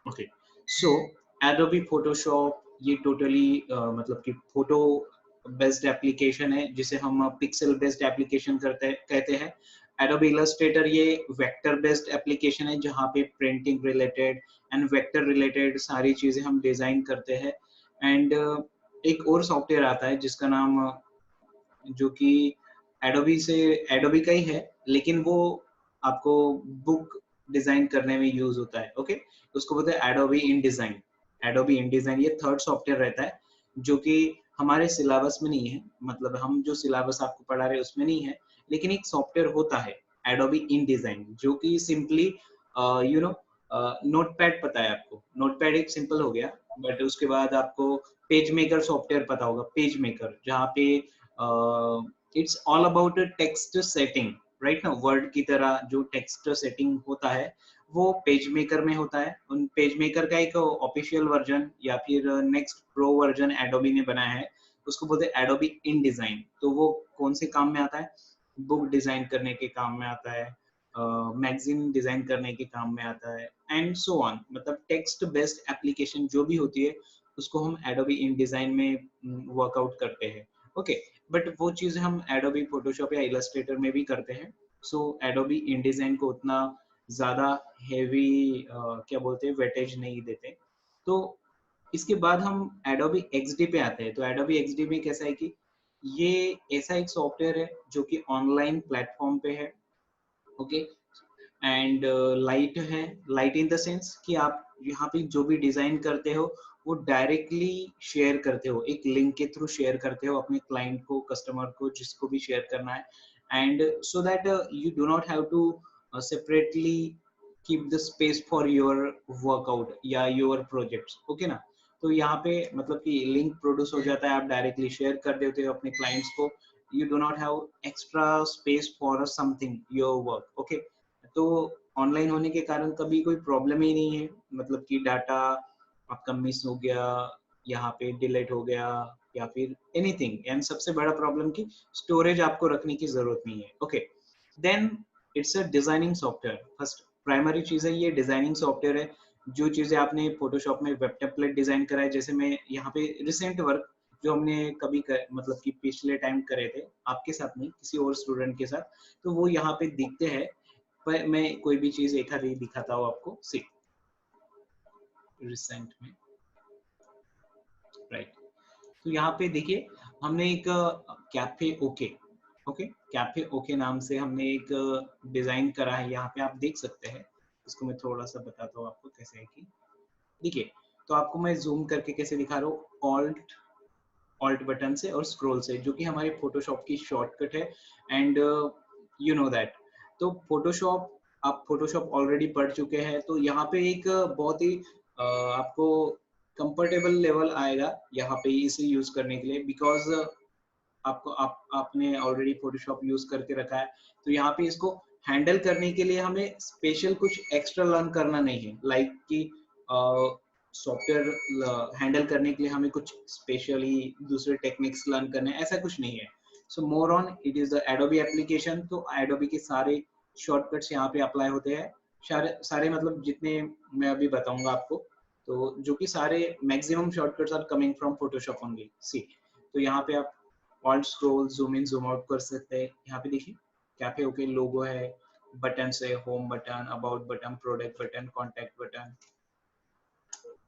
Okay, सो Adobe Photoshop ये totally मतलब कि फोटो बेस्ड एप्लीकेशन है जिसे हम पिक्सल बेस्ड एप्लीकेशन कहते हैं। एडोबी इलस्ट्रेटर ये वेक्टर बेस्ड एप्लीकेशन है जहाँ पे printing related and vector related सारी चीजें हम डिजाइन करते हैं। एंड एक और सॉफ्टवेयर आता है जिसका नाम जो कि एडोबी से एडोबी का ही है, लेकिन वो आपको बुक डिजाइन करने में यूज होता है। ओके, उसको बोलते हैं एडोबी इन डिजाइन। एडोबी इन डिजाइन ये थर्ड सॉफ्टवेयर रहता है जो कि हमारे सिलेबस में नहीं है, मतलब हम जो सिलेबस आपको पढ़ा रहे हैं उसमें नहीं है, लेकिन एक सॉफ्टवेयर होता है एडोबी इन डिजाइन जो कि सिंपली यू नो नोटपैड पता है आपको, नोटपैड एक सिंपल हो गया। बट उसके बाद आपको पेज मेकर सॉफ्टवेयर पता होगा, पेज मेकर जहाँ पे it's all about text setting, right ना, वर्ड की तरह जो टेक्स्ट सेटिंग होता है वो पेज मेकर में होता है। उन पेज मेकर का एक ऑफिशियल वर्जन या फिर नेक्स्ट प्रो वर्जन एडोबी ने बनाया है, उसको बोलते हैं एडोबी इन डिजाइन। तो वो कौन से काम में आता है? बुक डिजाइन करने के काम में आता है, मैगजीन डिजाइन करने के काम में आता है, एंड सो ऑन। मतलब टेक्स्ट बेस्ड एप्लीकेशन जो भी होती है उसको हम एडोबी इन डिजाइन में वर्कआउट करते हैं। ओके, बट वो चीज़ हम एडोबी फोटोशॉप या इलस्ट्रेटर में भी करते हैं। सो एडोबी इन डिजाइन को उतना ज़्यादा हेवी क्या बोलते हैं वेटेज नहीं देते। तो इसके बाद हम एडोबी एक्सडी पे आते हैं। तो एडोबी एक्सडी में कैसा है कि ये ऐसा एक सॉफ्टवेयर है जो कि ऑनलाइन प्लेटफॉर्म पे है। ओके, एंड लाइट है, लाइट इन द सेंस कि आप यहाँ पे जो भी डिजाइन करते हो वो डायरेक्टली शेयर करते हो, एक लिंक के थ्रू शेयर करते हो अपने क्लाइंट को, कस्टमर को, जिसको भी शेयर करना है। And so that you do not have to separately keep the space for your workout या योर प्रोजेक्ट्स। ओके ना, तो यहाँ पे मतलब कि लिंक प्रोड्यूस हो जाता है, आप डायरेक्टली शेयर कर देते हो अपने क्लाइंट्स को। You do not have extra space for something your work. Okay, तो ऑनलाइन होने के कारण कभी कोई प्रॉब्लम ही नहीं है, मतलब कि डाटा आपका मिस हो गया, यहाँ पे डिलीट हो गया या फिर एनीथिंग। एंड सबसे बड़ा प्रॉब्लम कि स्टोरेज आपको रखने की जरूरत नहीं है। Okay, then it's a designing software. First primary चीज है ये डिजाइनिंग सॉफ्टवेयर है। जो चीजें आपने फोटोशॉप में वेब टेम्पलेट डिजाइन करा है, जैसे मैं यहाँ पे रिसेंट वर्क जो हमने मतलब कि पिछले टाइम करे थे आपके साथ नहीं, किसी और स्टूडेंट के साथ, तो वो यहाँ पे दिखते हैं। पर मैं कोई भी चीज एक आधी दिखाता हूँ आपको, सी रिसेंट में, राइट। तो यहाँ पे देखिए हमने एक cafe okay, okay cafe okay नाम से हमने एक डिजाइन करा है, यहाँ पे आप देख सकते हैं। इसको मैं थोड़ा सा बताता हूँ आपको कैसे है कि देखिए। तो आपको मैं जूम करके कैसे दिखा रहा हूँ, ऑल्ट ऑल्ट बटन से और स्क्रॉल से, जो कि हमारे फोटोशॉप की शॉर्टकट है। एंड यू नो दैट, तो फोटोशॉप, आप फोटोशॉप ऑलरेडी पढ़ चुके हैं, तो यहाँ पे एक बहुत ही आपको कंफर्टेबल लेवल आएगा यहाँ पे इसे यूज करने के लिए, बिकॉज आपको आपने ऑलरेडी फोटोशॉप यूज करके रखा है। तो यहाँ पे इसको हैंडल करने के लिए हमें स्पेशल कुछ एक्स्ट्रा लर्न करना नहीं है, लाइक कि सॉफ्टवेयर हैंडल करने के लिए हमें कुछ स्पेशली दूसरे टेक्निक्स लर्न करने, ऐसा कुछ नहीं है। So more on it is the Adobe application. तो एडोबी के सारे शॉर्टकट्स यहाँ पे अप्लाई होते हैं, सारे सारे मतलब जितने मैं अभी बताऊंगा आपको, तो जो कि सारे maximum shortcuts are coming from Photoshop only. See, तो यहाँ पे आप alt scroll zoom in zoom out कर सकते हैं। यहाँ पे देखिए कैफे ओके लोगो है, बटन से home button, about button, product button, contact button,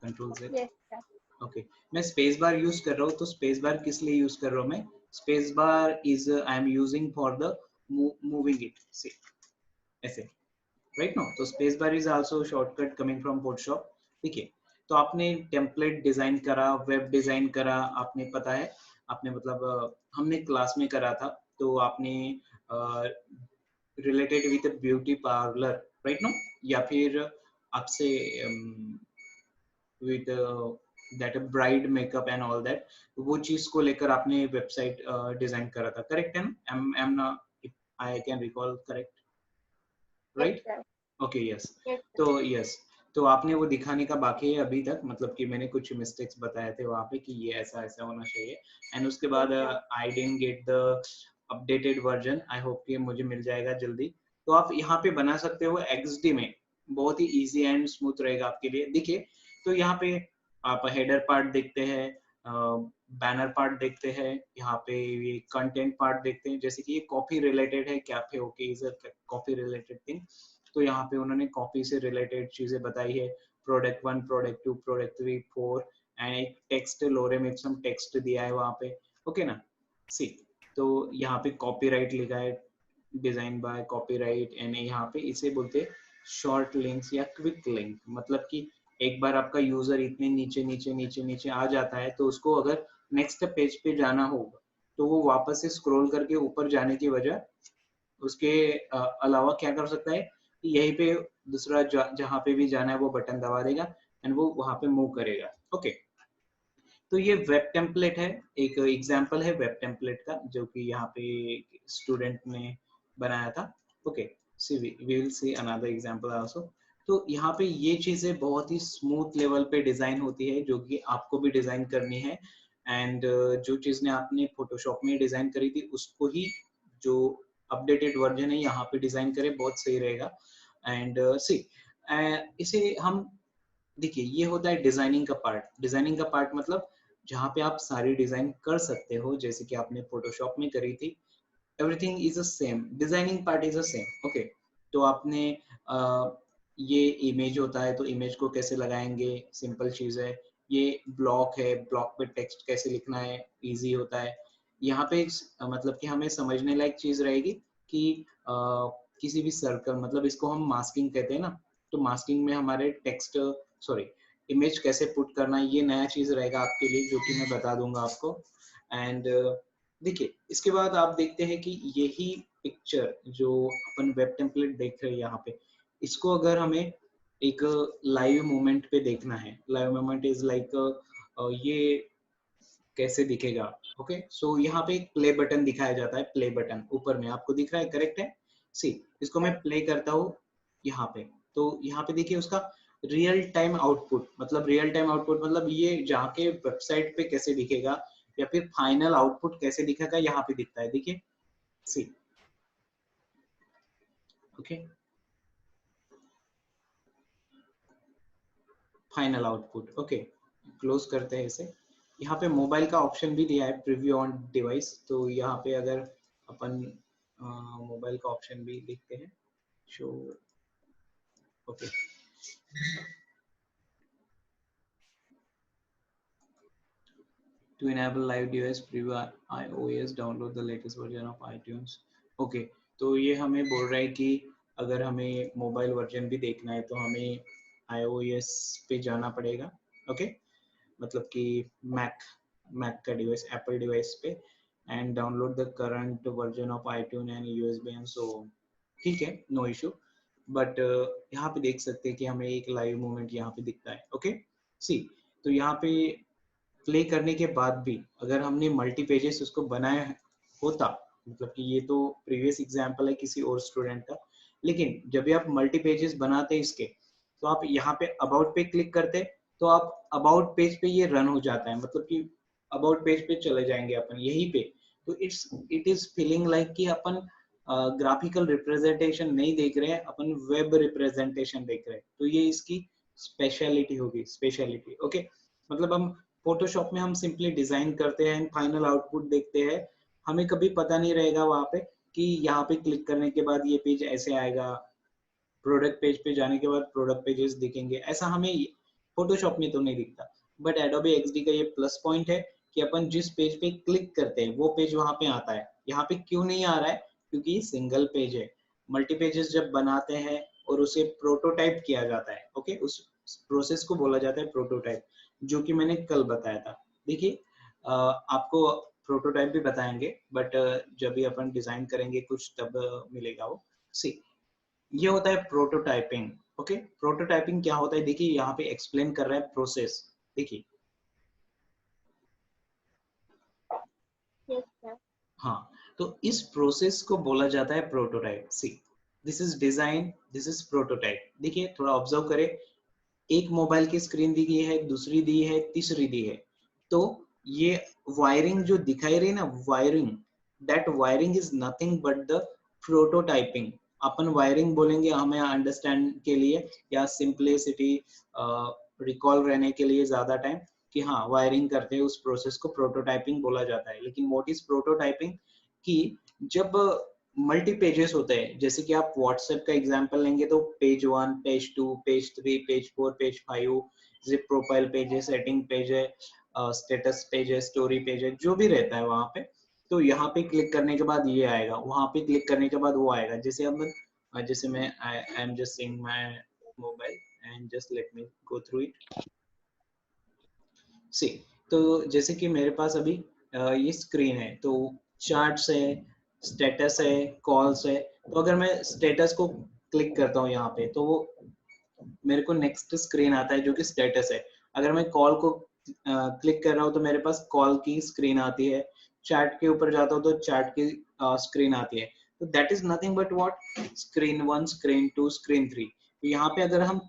control से। Yes, sir. ओके, मैं स्पेस बार यूज कर रहा हूँ। तो स्पेस बार किस लिए यूज कर रहा हूँ मैं? Space bar is I am using for the moving it, से ऐसे, राइट नो। तो space bar is also shortcut coming from Photoshop. ठीक है, तो आपने टेम्पलेट डिजाइन करा, वेब डिजाइन करा, आपने पता है आपने मतलब हमने क्लास में करा था, तो आपने related with beauty parlour, right no, या फिर आपसे with that bride makeup and all that, वो चीज को लेकर आपने वेबसाइट डिजाइन करा था, करेक्ट है ना? Am I can recall, correct, Yes, right? sir. Okay, yes. Yes, sir. तो यस, तो आपने वो दिखाने का बाकी है अभी तक, मतलब कि मैंने कुछ मिस्टेक्स बताए थे वहां पे कि ये ऐसा ऐसा होना चाहिए। एंड उसके Yes, बाद sir. I didn't get the updated version, I hope कि मुझे मिल जाएगा जल्दी। तो आप यहाँ पे बना सकते हो एक्सडी में, बहुत ही इजी एंड स्मूथ रहेगा आपके लिए। देखिए, तो यहाँ पे आप हेडर पार्ट देखते हैं, बैनर पार्ट देखते हैं, यहाँ पे ये कंटेंट पार्ट देखते हैं, जैसे कि ये कॉपी रिलेटेड है, cafe okay is a copy related thing. तो यहाँ पे उन्होंने कॉपी से रिलेटेड चीजें बताई है, प्रोडक्ट 1, प्रोडक्ट 2, प्रोडक्ट 3, 4 एंड एक टेक्स्ट लोरेम इप्सम टेक्स्ट दिया है वहाँ पे, ओके ना। सी, तो यहाँ पे कॉपीराइट लिखा है, डिजाइन बाय कॉपीराइट, एंड यहाँ पे इसे बोलते हैं शॉर्ट लिंक्स या क्विक लिंक। मतलब कि एक बार आपका यूजर इतने नीचे नीचे नीचे नीचे आ जाता है, तो उसको अगर नेक्स्ट पेज पे जाना होगा तो वो वापस से स्क्रॉल करके ऊपर जाने की वजह उसके अलावा क्या कर सकता है कि यहीं पे दूसरा जहाँ पे भी जाना है वो बटन दबा देगा एंड वो वहां पे मूव करेगा, ओके। तो ये वेब टेम्पलेट है, एक एग्जांपल है वेब टेम्पलेट का जो कि यहाँ पे स्टूडेंट ने बनाया था, okay. See we will see another example also. तो यहाँ पे ये चीजें बहुत ही स्मूथ लेवल पे डिजाइन होती है जो कि आपको भी डिजाइन करनी है, एंड जो चीज ने आपने फोटोशॉप में डिजाइन करी थी उसको ही जो अपडेटेड वर्जन है यहाँ पे डिजाइन करें, बहुत सही रहेगा। एंड सी इसे हम, देखिए ये होता है डिजाइनिंग का पार्ट। डिजाइनिंग का पार्ट मतलब जहाँ पे आप सारी डिजाइन कर सकते हो जैसे कि आपने फोटोशॉप में करी थी, everything is the same, designing part is the same, okay. तो आपने ये इमेज होता है तो इमेज को कैसे लगाएंगे, सिंपल चीज है। ये ब्लॉक है, ब्लॉक पे टेक्स्ट कैसे लिखना है, इजी होता है। यहाँ पे मतलब कि हमें समझने लायक चीज रहेगी कि किसी भी सर्कल, मतलब इसको हम मास्किंग कहते हैं ना, तो मास्किंग में हमारे टेक्स्ट, सॉरी, इमेज कैसे पुट करना है, ये नया चीज रहेगा आपके लिए जो कि मैं बता दूंगा आपको। एंड देखिए, इसके बाद आप देखते हैं कि यही पिक्चर जो अपन वेब टेम्पलेट देख रहे हैं यहाँ पे, इसको अगर हमें एक लाइव मोमेंट पे देखना है, लाइव मोमेंट इज लाइक ये कैसे दिखेगा, ओके। सो यहाँ पे एक प्ले बटन दिखाया जाता है, प्ले बटन ऊपर में आपको दिख रहा है, करेक्ट है। सी, इसको मैं प्ले करता हूँ यहाँ पे, तो यहाँ पे देखिए उसका रियल टाइम आउटपुट, मतलब रियल टाइम आउटपुट मतलब ये जाके वेबसाइट पे कैसे दिखेगा या फिर फाइनल आउटपुट कैसे दिखेगा यहाँ पे दिखता है, देखिए। See, okay, final output, okay. Close करते हैं इसे। यहाँ पे मोबाइल का ऑप्शन भी दिया है, प्रीव्यू ऑन डिवाइस, तो यहाँ पे अगर अपन मोबाइल का ऑप्शन भी लिखते हैं, show, okay. To enable live device preview iOS, download the latest version of iTunes, okay. तो ये हमें बोल रहा है कि अगर हमें मोबाइल वर्जन भी देखना है तो हमें iOS पे जाना पड़ेगा, ओके। मतलब कि मैक मैक का डिवाइस, एप्पल डिवाइस पे, and download the current version of iTunes and USB and so, ठीक है, नो इशू। बट यहाँ पे देख सकते हैं कि हमें एक लाइव मूवमेंट यहाँ पे दिखता है, ओके। सी, तो यहाँ पे प्ले करने के बाद भी अगर हमने मल्टी पेजेस उसको बनाया होता, मतलब कि ये तो प्रीवियस एग्जांपल है किसी और स्टूडेंट का, लेकिन जब भी आप मल्टी पेजेस बनाते इसके, तो आप यहाँ पे अबाउट पे क्लिक करते, तो आप अबाउट पेज पे ये रन हो जाता है, मतलब कि अबाउट पेज पे चले जाएंगे अपन यहीं पे। तो इट इज फीलिंग लाइक कि अपन ग्राफिकल रिप्रेजेंटेशन नहीं देख रहे हैं, अपन वेब रिप्रेजेंटेशन देख रहे हैं, तो ये इसकी स्पेशलिटी होगी, स्पेशलिटी, ओके। मतलब हम फोटोशॉप में हम सिंपली डिजाइन करते हैं, फाइनल आउटपुट देखते हैं, हमें कभी पता नहीं रहेगा वहां पे कि यहाँ पे क्लिक करने के बाद ये पेज ऐसे आएगा, प्रोडक्ट पेज पे जाने के बाद प्रोडक्ट पेजेस दिखेंगे, ऐसा हमें फोटोशॉप में तो नहीं दिखता। बट एडोबी एक्सडी का ये प्लस पॉइंट है कि अपन जिस पेज पे क्लिक करते हैं वो पेज वहां पे आता है। यहाँ पे क्यों नहीं आ रहा है, क्योंकि ये सिंगल पेज है। मल्टी पेजेस जब बनाते हैं और उसे प्रोटोटाइप किया जाता है, ओके, उस प्रोसेस को बोला जाता है प्रोटोटाइप, जो कि मैंने कल बताया था। देखिए, आपको प्रोटोटाइप भी बताएंगे, बट जब भी अपन डिजाइन करेंगे कुछ तब मिलेगा वो। सी, ये होता है प्रोटोटाइपिंग, ओके। प्रोटोटाइपिंग क्या होता है, देखिए यहाँ पे एक्सप्लेन कर रहा है प्रोसेस, देखिए। Yes, sir. हाँ, तो इस प्रोसेस को बोला जाता है prototype. See, this is design, this is prototype. देखिए थोड़ा ऑब्जर्व करें, एक मोबाइल की स्क्रीन दी गई है, दूसरी दी है, तीसरी दी है, तो ये वायरिंग जो दिखाई रही ना, wiring, that wiring is nothing but the prototyping. Upon wiring बोलेंगे हमें अंडरस्टैंड के लिए, या सिंपलिसिटी रिकॉल रहने के लिए ज्यादा टाइम, कि हाँ वायरिंग करते हैं, उस प्रोसेस को प्रोटोटाइपिंग बोला जाता है। लेकिन व्हाट इज प्रोटोटाइपिंग, कि जब मल्टी पेजेस होते हैं, जैसे कि आप व्हाट्सएप का एग्जांपल लेंगे तो page 1, page 2, page 3, page 4, page 5, zip profile page है, सेटिंग पेज है, स्टेटस पेज है, स्टोरी पेज है, जो भी रहता है वहां पे। तो यहाँ पे क्लिक करने के बाद ये आएगा, वहां पे क्लिक करने के बाद वो आएगा। जैसे अब जैसे मैं I am just seeing my mobile and just let me go through it. See, तो जैसे कि मेरे पास अभी ये स्क्रीन है, तो चार्ट्स है, स्टेटस है, कॉल्स है। तो अगर मैं स्टेटस को क्लिक करता हूँ यहाँ पे, तो वो मेरे को नेक्स्ट स्क्रीन आता है जो कि स्टेटस है। अगर मैं कॉल को क्लिक कर रहा हूँ तो मेरे पास कॉल की स्क्रीन आती है। चैट के ऊपर जाता हूँ तो चैट की स्क्रीन आती है। तो that is nothing but what, screen 1, screen 2, screen 3। तो यहाँ पे अगर हम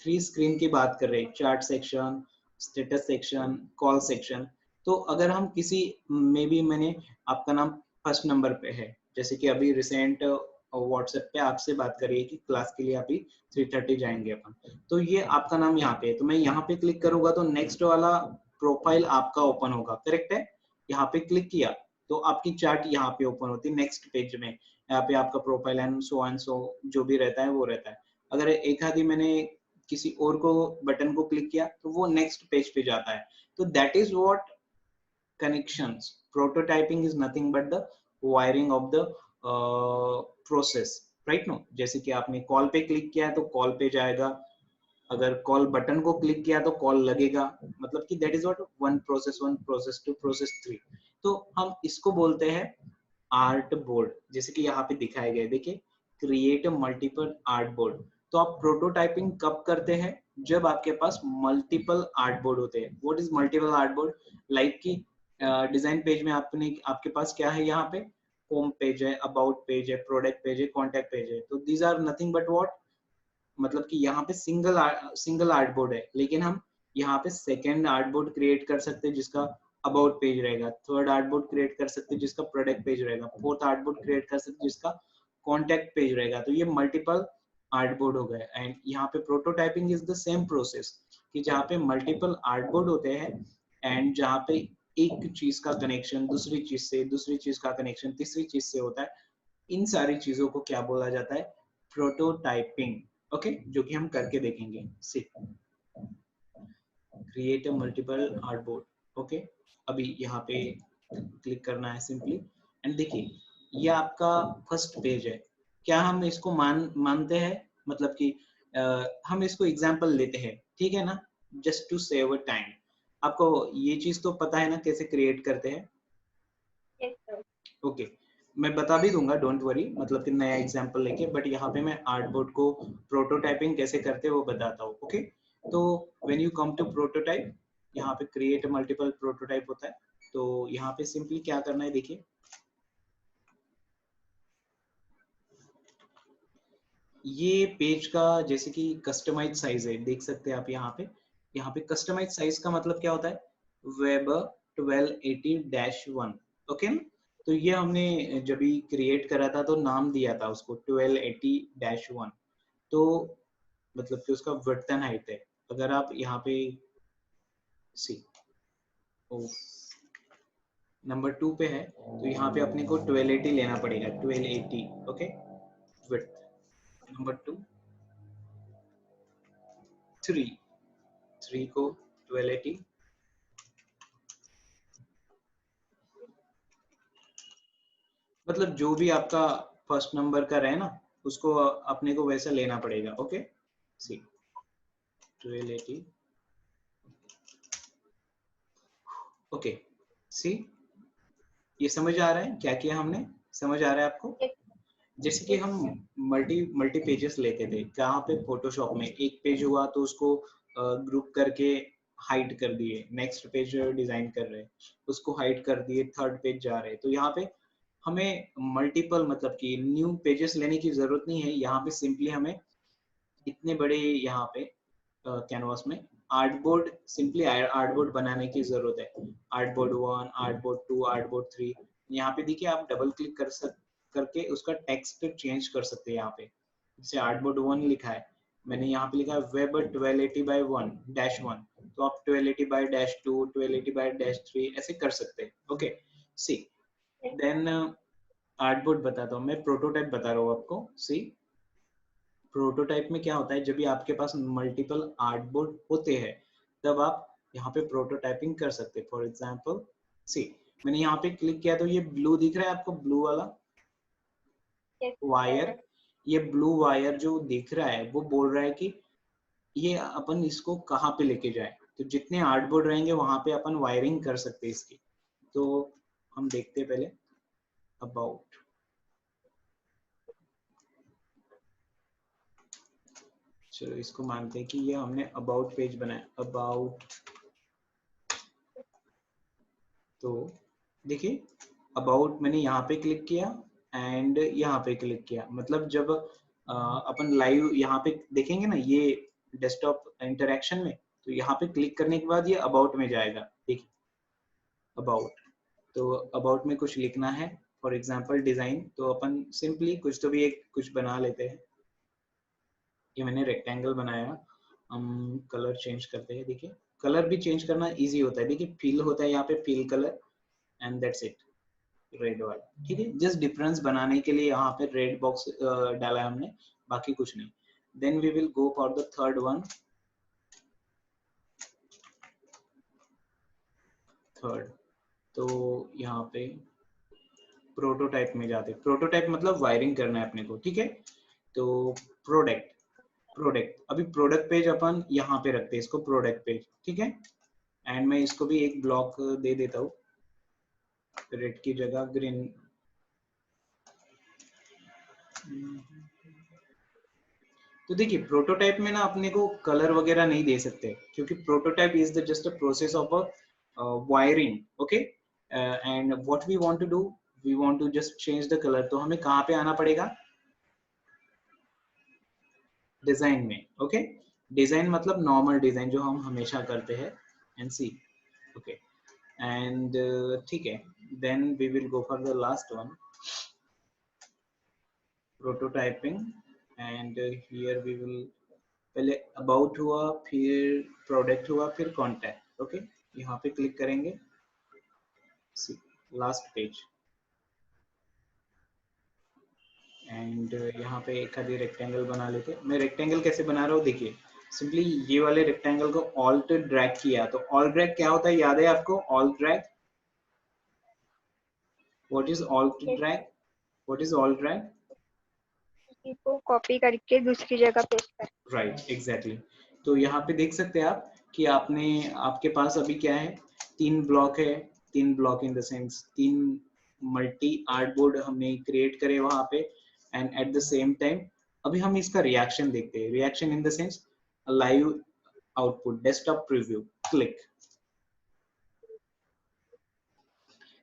3 स्क्रीन की बात कर रहे हैं, chat section, status section, call section, तो अगर हम किसी, मे बी मैंने आपका नाम फर्स्ट नंबर पे है, जैसे कि अभी रिसेंट व्हाट्सएप पे आपसे बात करिए कि क्लास के लिए अभी 3:30 जाएंगे अपन, तो ये आपका नाम यहाँ पे है। तो मैं यहाँ पे क्लिक करूंगा तो नेक्स्ट वाला प्रोफाइल आपका ओपन होगा, करेक्ट है। यहाँ पे क्लिक किया तो आपकी चार्ट यहाँ पे ओपन होती है नेक्स्ट पेज में। यहाँ पे आपका प्रोफाइल एंड सो जो भी रहता है वो रहता है। अगर एक आधी मैंने किसी और को बटन को क्लिक किया तो वो नेक्स्ट पेज पे जाता है। तो that is what connections. Prototyping is nothing but the wiring of the process, right? No, जैसे कि आपने कॉल पे क्लिक किया तो कॉल पे जाएगा, अगर कॉल बटन को क्लिक किया तो कॉल लगेगा, मतलब कि that is what one process 1, process 2, process 3। तो हम इसको बोलते हैं आर्ट बोर्ड, जैसे कि यहाँ पे दिखाया गया है, देखिए, create a multiple art board. तो आप प्रोटोटाइपिंग कब करते हैं, जब आपके पास मल्टीपल आर्ट बोर्ड होते हैं। What is multiple art board, like की डिजाइन पेज में आपने आपके पास क्या है, यहाँ पे होम पेज है, अबाउट पेज है, प्रोडक्ट पेज है, कॉन्टेक्ट पेज है। तो these are nothing but what, मतलब कि यहाँ पे सिंगल आर्ट बोर्ड है, लेकिन हम यहाँ पे सेकेंड आर्ट बोर्ड क्रिएट कर सकते हैं जिसका अबाउट पेज रहेगा, थर्ड आर्ट बोर्ड क्रिएट कर सकते हैं जिसका प्रोडक्ट पेज रहेगा, फोर्थ आर्ट बोर्ड क्रिएट कर सकते हैं जिसका कॉन्टेक्ट पेज रहेगा। तो ये मल्टीपल आर्ट बोर्ड हो गए। एंड यहाँ पे prototyping is the same process, कि जहाँ पे मल्टीपल आर्ट बोर्ड होते हैं एंड जहाँ पे एक चीज का कनेक्शन दूसरी चीज से, दूसरी चीज का कनेक्शन तीसरी चीज से होता है। इन सारी चीजों को क्या बोला जाता है, प्रोटोटाइपिंग। ओके, जो कि हम करके देखेंगे। See, create a multiple art board. Okay, अभी यहाँ पे क्लिक करना है सिंपली, एंड देखिए ये आपका फर्स्ट पेज है। क्या हम इसको मानते हैं, मतलब कि हम इसको एग्जांपल लेते हैं, ठीक है ना, just to save a time. आपको ये चीज तो पता है ना कैसे क्रिएट करते हैं। Yes, sir. ओके, मैं बता भी दूंगा, डोंट वरी, मतलब कि नया एग्जांपल लेके, बट यहाँ पे मैं आर्टबोर्ड को प्रोटोटाइपिंग कैसे करते हैं वो बताता हूँ। ओके, तो when you come to prototype, यहाँ पे क्रिएट मल्टीपल प्रोटोटाइप होता है। तो यहाँ पे सिंपली क्या करना है, देखिए ये पेज का जैसे कि कस्टमाइज साइज है, देख सकते हैं आप यहाँ पे कस्टमाइज साइज का मतलब क्या होता है, वेब 1280-1। ओके ना, तो ये हमने जब भी क्रिएट करा था तो नाम दिया था उसको 1280-1। तो मतलब कि उसका विड्थ एंड हाइट है। अगर आप यहाँ पे सी नंबर 2 पे है, तो यहाँ पे अपने को 1280 लेना पड़ेगा, 1280। ओके, विड्थ नंबर 2, 3 को 1280, मतलब जो भी आपका फर्स्ट नंबर का रहे ना, उसको अपने को वैसा लेना पड़ेगा। ओके, सी 1280। ओके, सी, ये समझ आ रहा है क्या किया हमने, समझ आ रहा है आपको। Yes, जैसे कि yes, हम sir. मल्टी मल्टी पेजेस लेते थे, कहाँ पे, फोटोशॉप में एक पेज हुआ तो उसको ग्रुप करके हाइड कर दिए, नेक्स्ट पेज डिजाइन कर रहे, उसको हाइड कर दिए, थर्ड पेज जा रहे। तो यहाँ पे हमें मल्टीपल, मतलब कि न्यू पेजेस लेने की जरूरत नहीं है। यहाँ पे सिंपली हमें इतने बड़े यहाँ पे कैनवास में आर्टबोर्ड, सिंपली आर्टबोर्ड बनाने की जरूरत है। Artboard 1, artboard 2, artboard 3। यहाँ पे देखिए आप डबल क्लिक करके उसका टेक्स्ट चेंज कर सकते हैं यहाँ पे। जैसे आर्टबोर्ड 1 लिखा है, मैंने यहाँ पे लिखा है वेब 1280/1-1, तो आप 1280/2, 1280/3 ऐसे कर सकते हैं। ओके सी, देन आर्टबोर्ड बताता हूँ मैं, प्रोटोटाइप बता रहा हूँ आपको। सी, प्रोटोटाइप में क्या होता है, जब भी आपके पास मल्टीपल आर्टबोर्ड होते हैं तब आप यहाँ पे प्रोटोटाइपिंग कर सकते हैं। फॉर एग्जांपल सी, मैंने यहाँ पे क्लिक किया तो ये ब्लू दिख रहा है आपको, ब्लू वाला वायर, ये ब्लू वायर जो दिख रहा है वो बोल रहा है कि ये अपन इसको कहाँ पे लेके जाए। तो जितने आर्टबोर्ड रहेंगे वहां पे अपन वायरिंग कर सकते हैं इसकी। तो हम देखते हैं पहले अबाउट। चलो इसको मानते हैं कि ये हमने अबाउट पेज बनाया, अबाउट। तो देखिए अबाउट मैंने यहाँ पे क्लिक किया एंड यहाँ पे क्लिक किया, मतलब जब अपन लाइव यहाँ पे देखेंगे ना ये डेस्कटॉप इंटरेक्शन में, तो यहाँ पे क्लिक करने के बाद ये अबाउट में जाएगा। देखिए अबाउट, तो अबाउट में कुछ लिखना है, फॉर एग्जांपल डिजाइन, तो अपन सिंपली कुछ तो भी एक कुछ बना लेते हैं। ये मैंने रेक्टेंगल बनाया, हम कलर चेंज करते हैं। देखिए कलर भी चेंज करना इजी होता है, देखिए फिल होता है यहाँ पे, fill colour, and that's it, red वाला। ठीक है, जस्ट डिफरेंस बनाने के लिए यहाँ पे रेड बॉक्स डाला है हमने, बाकी कुछ नहीं। Then we will go for the third one, third. तो यहाँ पे प्रोटोटाइप में जाते, प्रोटोटाइप मतलब वायरिंग करना है अपने को। ठीक है, तो प्रोडक्ट, प्रोडक्ट, अभी प्रोडक्ट पेज अपन यहाँ पे रखते हैं इसको, प्रोडक्ट पेज। ठीक है, एंड मैं इसको भी एक ब्लॉक दे देता हूँ, रेड की जगह ग्रीन। तो देखिए प्रोटोटाइप में ना अपने को कलर वगैरह नहीं दे सकते, क्योंकि prototype is the just a process of a wiring. Okay, and what we want to do, we want to just change the colour. तो हमें कहाँ पे आना पड़ेगा, डिजाइन में। ओके, डिजाइन मतलब नॉर्मल डिजाइन जो हम हमेशा करते हैं, एंड सी। ओके, एंड ठीक है, then we will go for the last one, prototyping, and here we will, पहले अबाउट हुआ, फिर प्रोडक्ट हुआ, फिर कॉन्टैक्ट। ओके, यहाँ पे क्लिक करेंगे, लास्ट पेज, एंड यहाँ पे एक आधी रेक्टेंगल बना लेते। मैं रेक्टेंगल कैसे बना रहा हूँ, देखिए सिंपली ये वाले रेक्टेंगल को ऑल्ट ड्रैग किया, तो ऑल्ट ड्रैग क्या होता है, याद है आपको alt drag? What is alt drag, what is alt drag? को कॉपी करके दूसरी जगह पेस्ट कर। Right, exactly. तो यहाँ पे देख सकते हैं आप कि आपने, आपके पास अभी क्या है, 3 ब्लॉक है, 3 block in the sense 3 multi artboard हमने क्रिएट करे वहां पे, and eight the same time अभी हम इसका रिएक्शन देखते हैं। Reaction in the sense live output, desktop preview, click.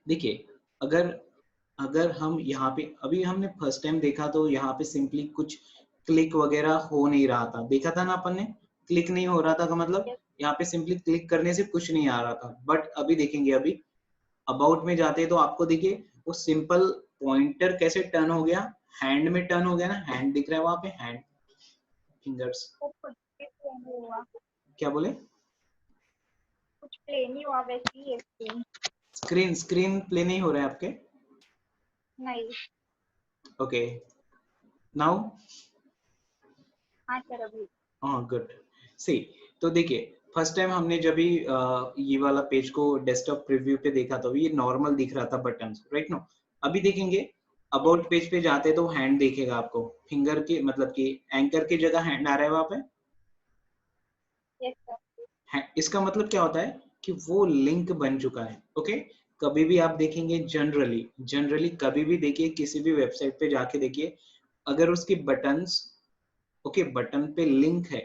देखिए अगर अगर हम यहाँ पे, अभी हमने फर्स्ट टाइम देखा तो यहाँ पे सिंपली कुछ क्लिक वगैरह हो नहीं रहा था, देखा था ना अपन ने, क्लिक नहीं हो रहा था का मतलब यहाँ पे सिंपली क्लिक करने से कुछ नहीं आ रहा था। बट अभी देखेंगे, अभी अबाउट में जाते हैं तो आपको देखिए वो सिंपल पॉइंटर कैसे टर्न हो गया, हैंड में टर्न हो गया ना, हैंड दिख रहा है वहां पे, हैंड, फिंगर्स। क्या बोले, कुछ प्ले नहीं हुआ, वैसे ही है स्क्रीन। स्क्रीन, स्क्रीन प्ले नहीं हो रहा है आपके? नहीं। Okay, now? हाँ सर, अभी। हाँ गुड, सी। तो देखिए फर्स्ट टाइम हमने जब भी ये वाला पेज को डेस्कटॉप प्रीव्यू पे देखा तो ये नॉर्मल दिख रहा था बटन्स, राइट नो। अभी देखेंगे अबाउट पेज पे जाते तो हैंड देखेगा आपको, फिंगर के मतलब कि एंकर की जगह हैंड आ रहा है वहां पे। Yes sir. इसका मतलब क्या होता है कि वो लिंक बन चुका है। ओके, कभी भी आप देखेंगे, जनरली जनरली कभी भी देखिए, किसी भी वेबसाइट पे जाके देखिए, अगर उसकी बटन्स, ओके बटन पे लिंक है,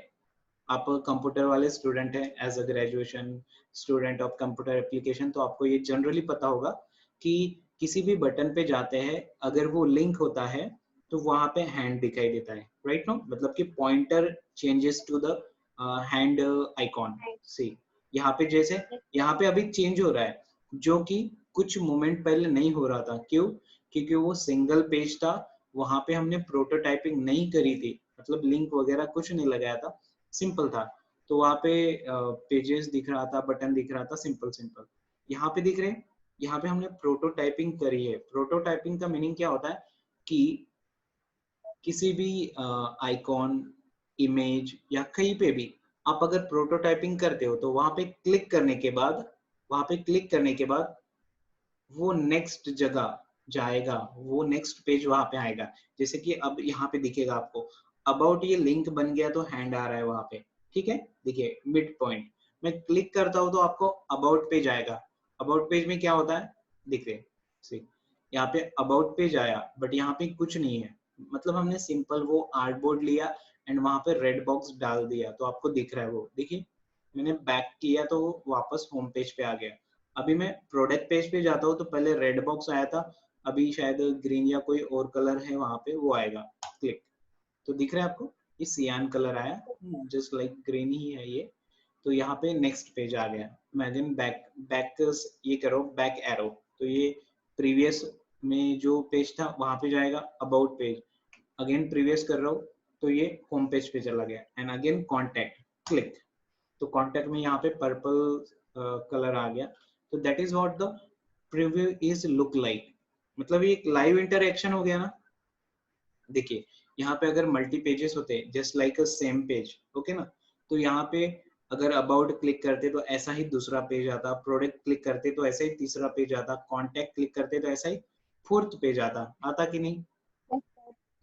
आप कंप्यूटर वाले स्टूडेंट हैं, as a graduation student of computer application, तो आपको ये जनरली पता होगा कि किसी भी बटन पे जाते हैं अगर वो लिंक होता है तो वहां पे हैंड दिखाई देता है, राइट नो, मतलब कि pointer changes to the hand icon. See, यहाँ पे जैसे यहाँ पे अभी चेंज हो रहा है, जो कि कुछ मोमेंट पहले नहीं हो रहा था। क्यों? क्योंकि वो सिंगल पेज था, वहां पे हमने प्रोटोटाइपिंग नहीं करी थी, मतलब लिंक वगैरह कुछ नहीं लगाया था, सिंपल था। तो वहां पे पेजेस दिख रहा था, बटन दिख रहा था, सिंपल सिंपल। यहाँ पे दिख रहे हैं, यहाँ पे हमने प्रोटोटाइपिंग करी है। प्रोटोटाइपिंग का मीनिंग क्या होता है कि किसी भी आइकॉन, इमेज या कहीं पे भी आप अगर प्रोटोटाइपिंग करते हो तो वहां पे क्लिक करने के बाद, वहां पे क्लिक करने के बाद वो नेक्स्ट जगह जाएगा, वो नेक्स्ट पेज वहां पे आएगा। जैसे कि अब यहाँ पे दिखेगा आपको अबाउट, ये लिंक बन गया तो हैंड आ रहा है वहां पे, ठीक है, देखिए मिड पॉइंट। मैं क्लिक करता हूँ तो आपको अबाउट पेज आएगा। अबाउट पेज में क्या होता है, देखिए सी, यहाँ पे अबाउट पेज आया बट यहाँ पे कुछ नहीं है, मतलब हमने सिंपल वो आर्टबोर्ड लिया एंड वहां पे रेड बॉक्स डाल दिया तो आपको दिख रहा है वो, देखिए मैंने बैक किया तो वो वापस होम पेज पे आ गया। अभी मैं प्रोडक्ट पेज पे जाता हूँ तो पहले रेड बॉक्स आया था, अभी शायद ग्रीन या कोई और कलर है वहां पे, वो आएगा। क्लिक, तो दिख रहा है आपको, ये सियान कलर आया, जस्ट लाइक ग्रीन ही है ये। तो यहाँ पे नेक्स्ट पेज आ गया। मैं अगेन बैक बैक ये करो, बैक एरो, तो ये प्रीवियस में जो पेज था वहां पे जाएगा, अबाउट पेज, अगेन प्रीवियस कर रहा हूँ तो ये होम पेज पे चला गया, एंड अगेन कॉन्टेक्ट, क्लिक, तो कॉन्टेक्ट में यहाँ पे पर्पल कलर आ गया। तो that is what the preview is look like, मतलब ये एक लाइव इंटरेक्शन हो गया ना। देखिए यहाँ पे अगर मल्टी पेजेस होते जस्ट लाइक अ सेम पेज, ओके ना, तो यहाँ पे अगर अबाउट क्लिक करते तो ऐसा ही दूसरा पेज आता, प्रोडक्ट क्लिक करते तो ऐसा ही तीसरा पेज आता, कॉन्टेक्ट क्लिक करते तो ऐसा ही फोर्थ पेज आता, आता कि नहीं।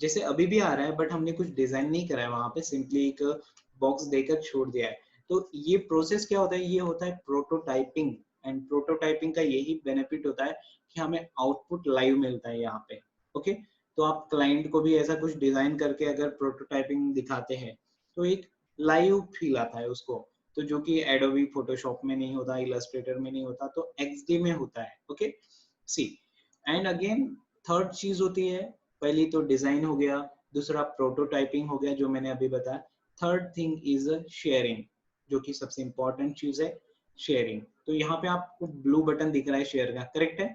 जैसे अभी भी आ रहा है बट हमने कुछ डिजाइन नहीं करा है वहां पे, सिंपली एक बॉक्स देकर छोड़ दिया है। तो ये प्रोसेस क्या होता है, ये होता है प्रोटोटाइपिंग। एंड प्रोटोटाइपिंग का यही बेनिफिट होता है कि हमें आउटपुट लाइव मिलता है यहाँ पे, ओके। तो आप क्लाइंट को भी ऐसा कुछ डिजाइन करके अगर प्रोटोटाइपिंग दिखाते हैं तो एक लाइव फील आता है उसको, तो जो कि एडोबी फोटोशॉप में नहीं होता, इलस्ट्रेटर में नहीं होता, तो एक्सडी में होता है, okay. See, and again third चीज होती है, पहली तो डिजाइन हो गया, दूसरा प्रोटोटाइपिंग हो गया जो मैंने अभी बताया, थर्ड थिंग इज शेयरिंग, जो कि सबसे इंपॉर्टेंट चीज है, शेयरिंग। तो यहाँ पे आपको ब्लू बटन दिख रहा है शेयर का, करेक्ट है,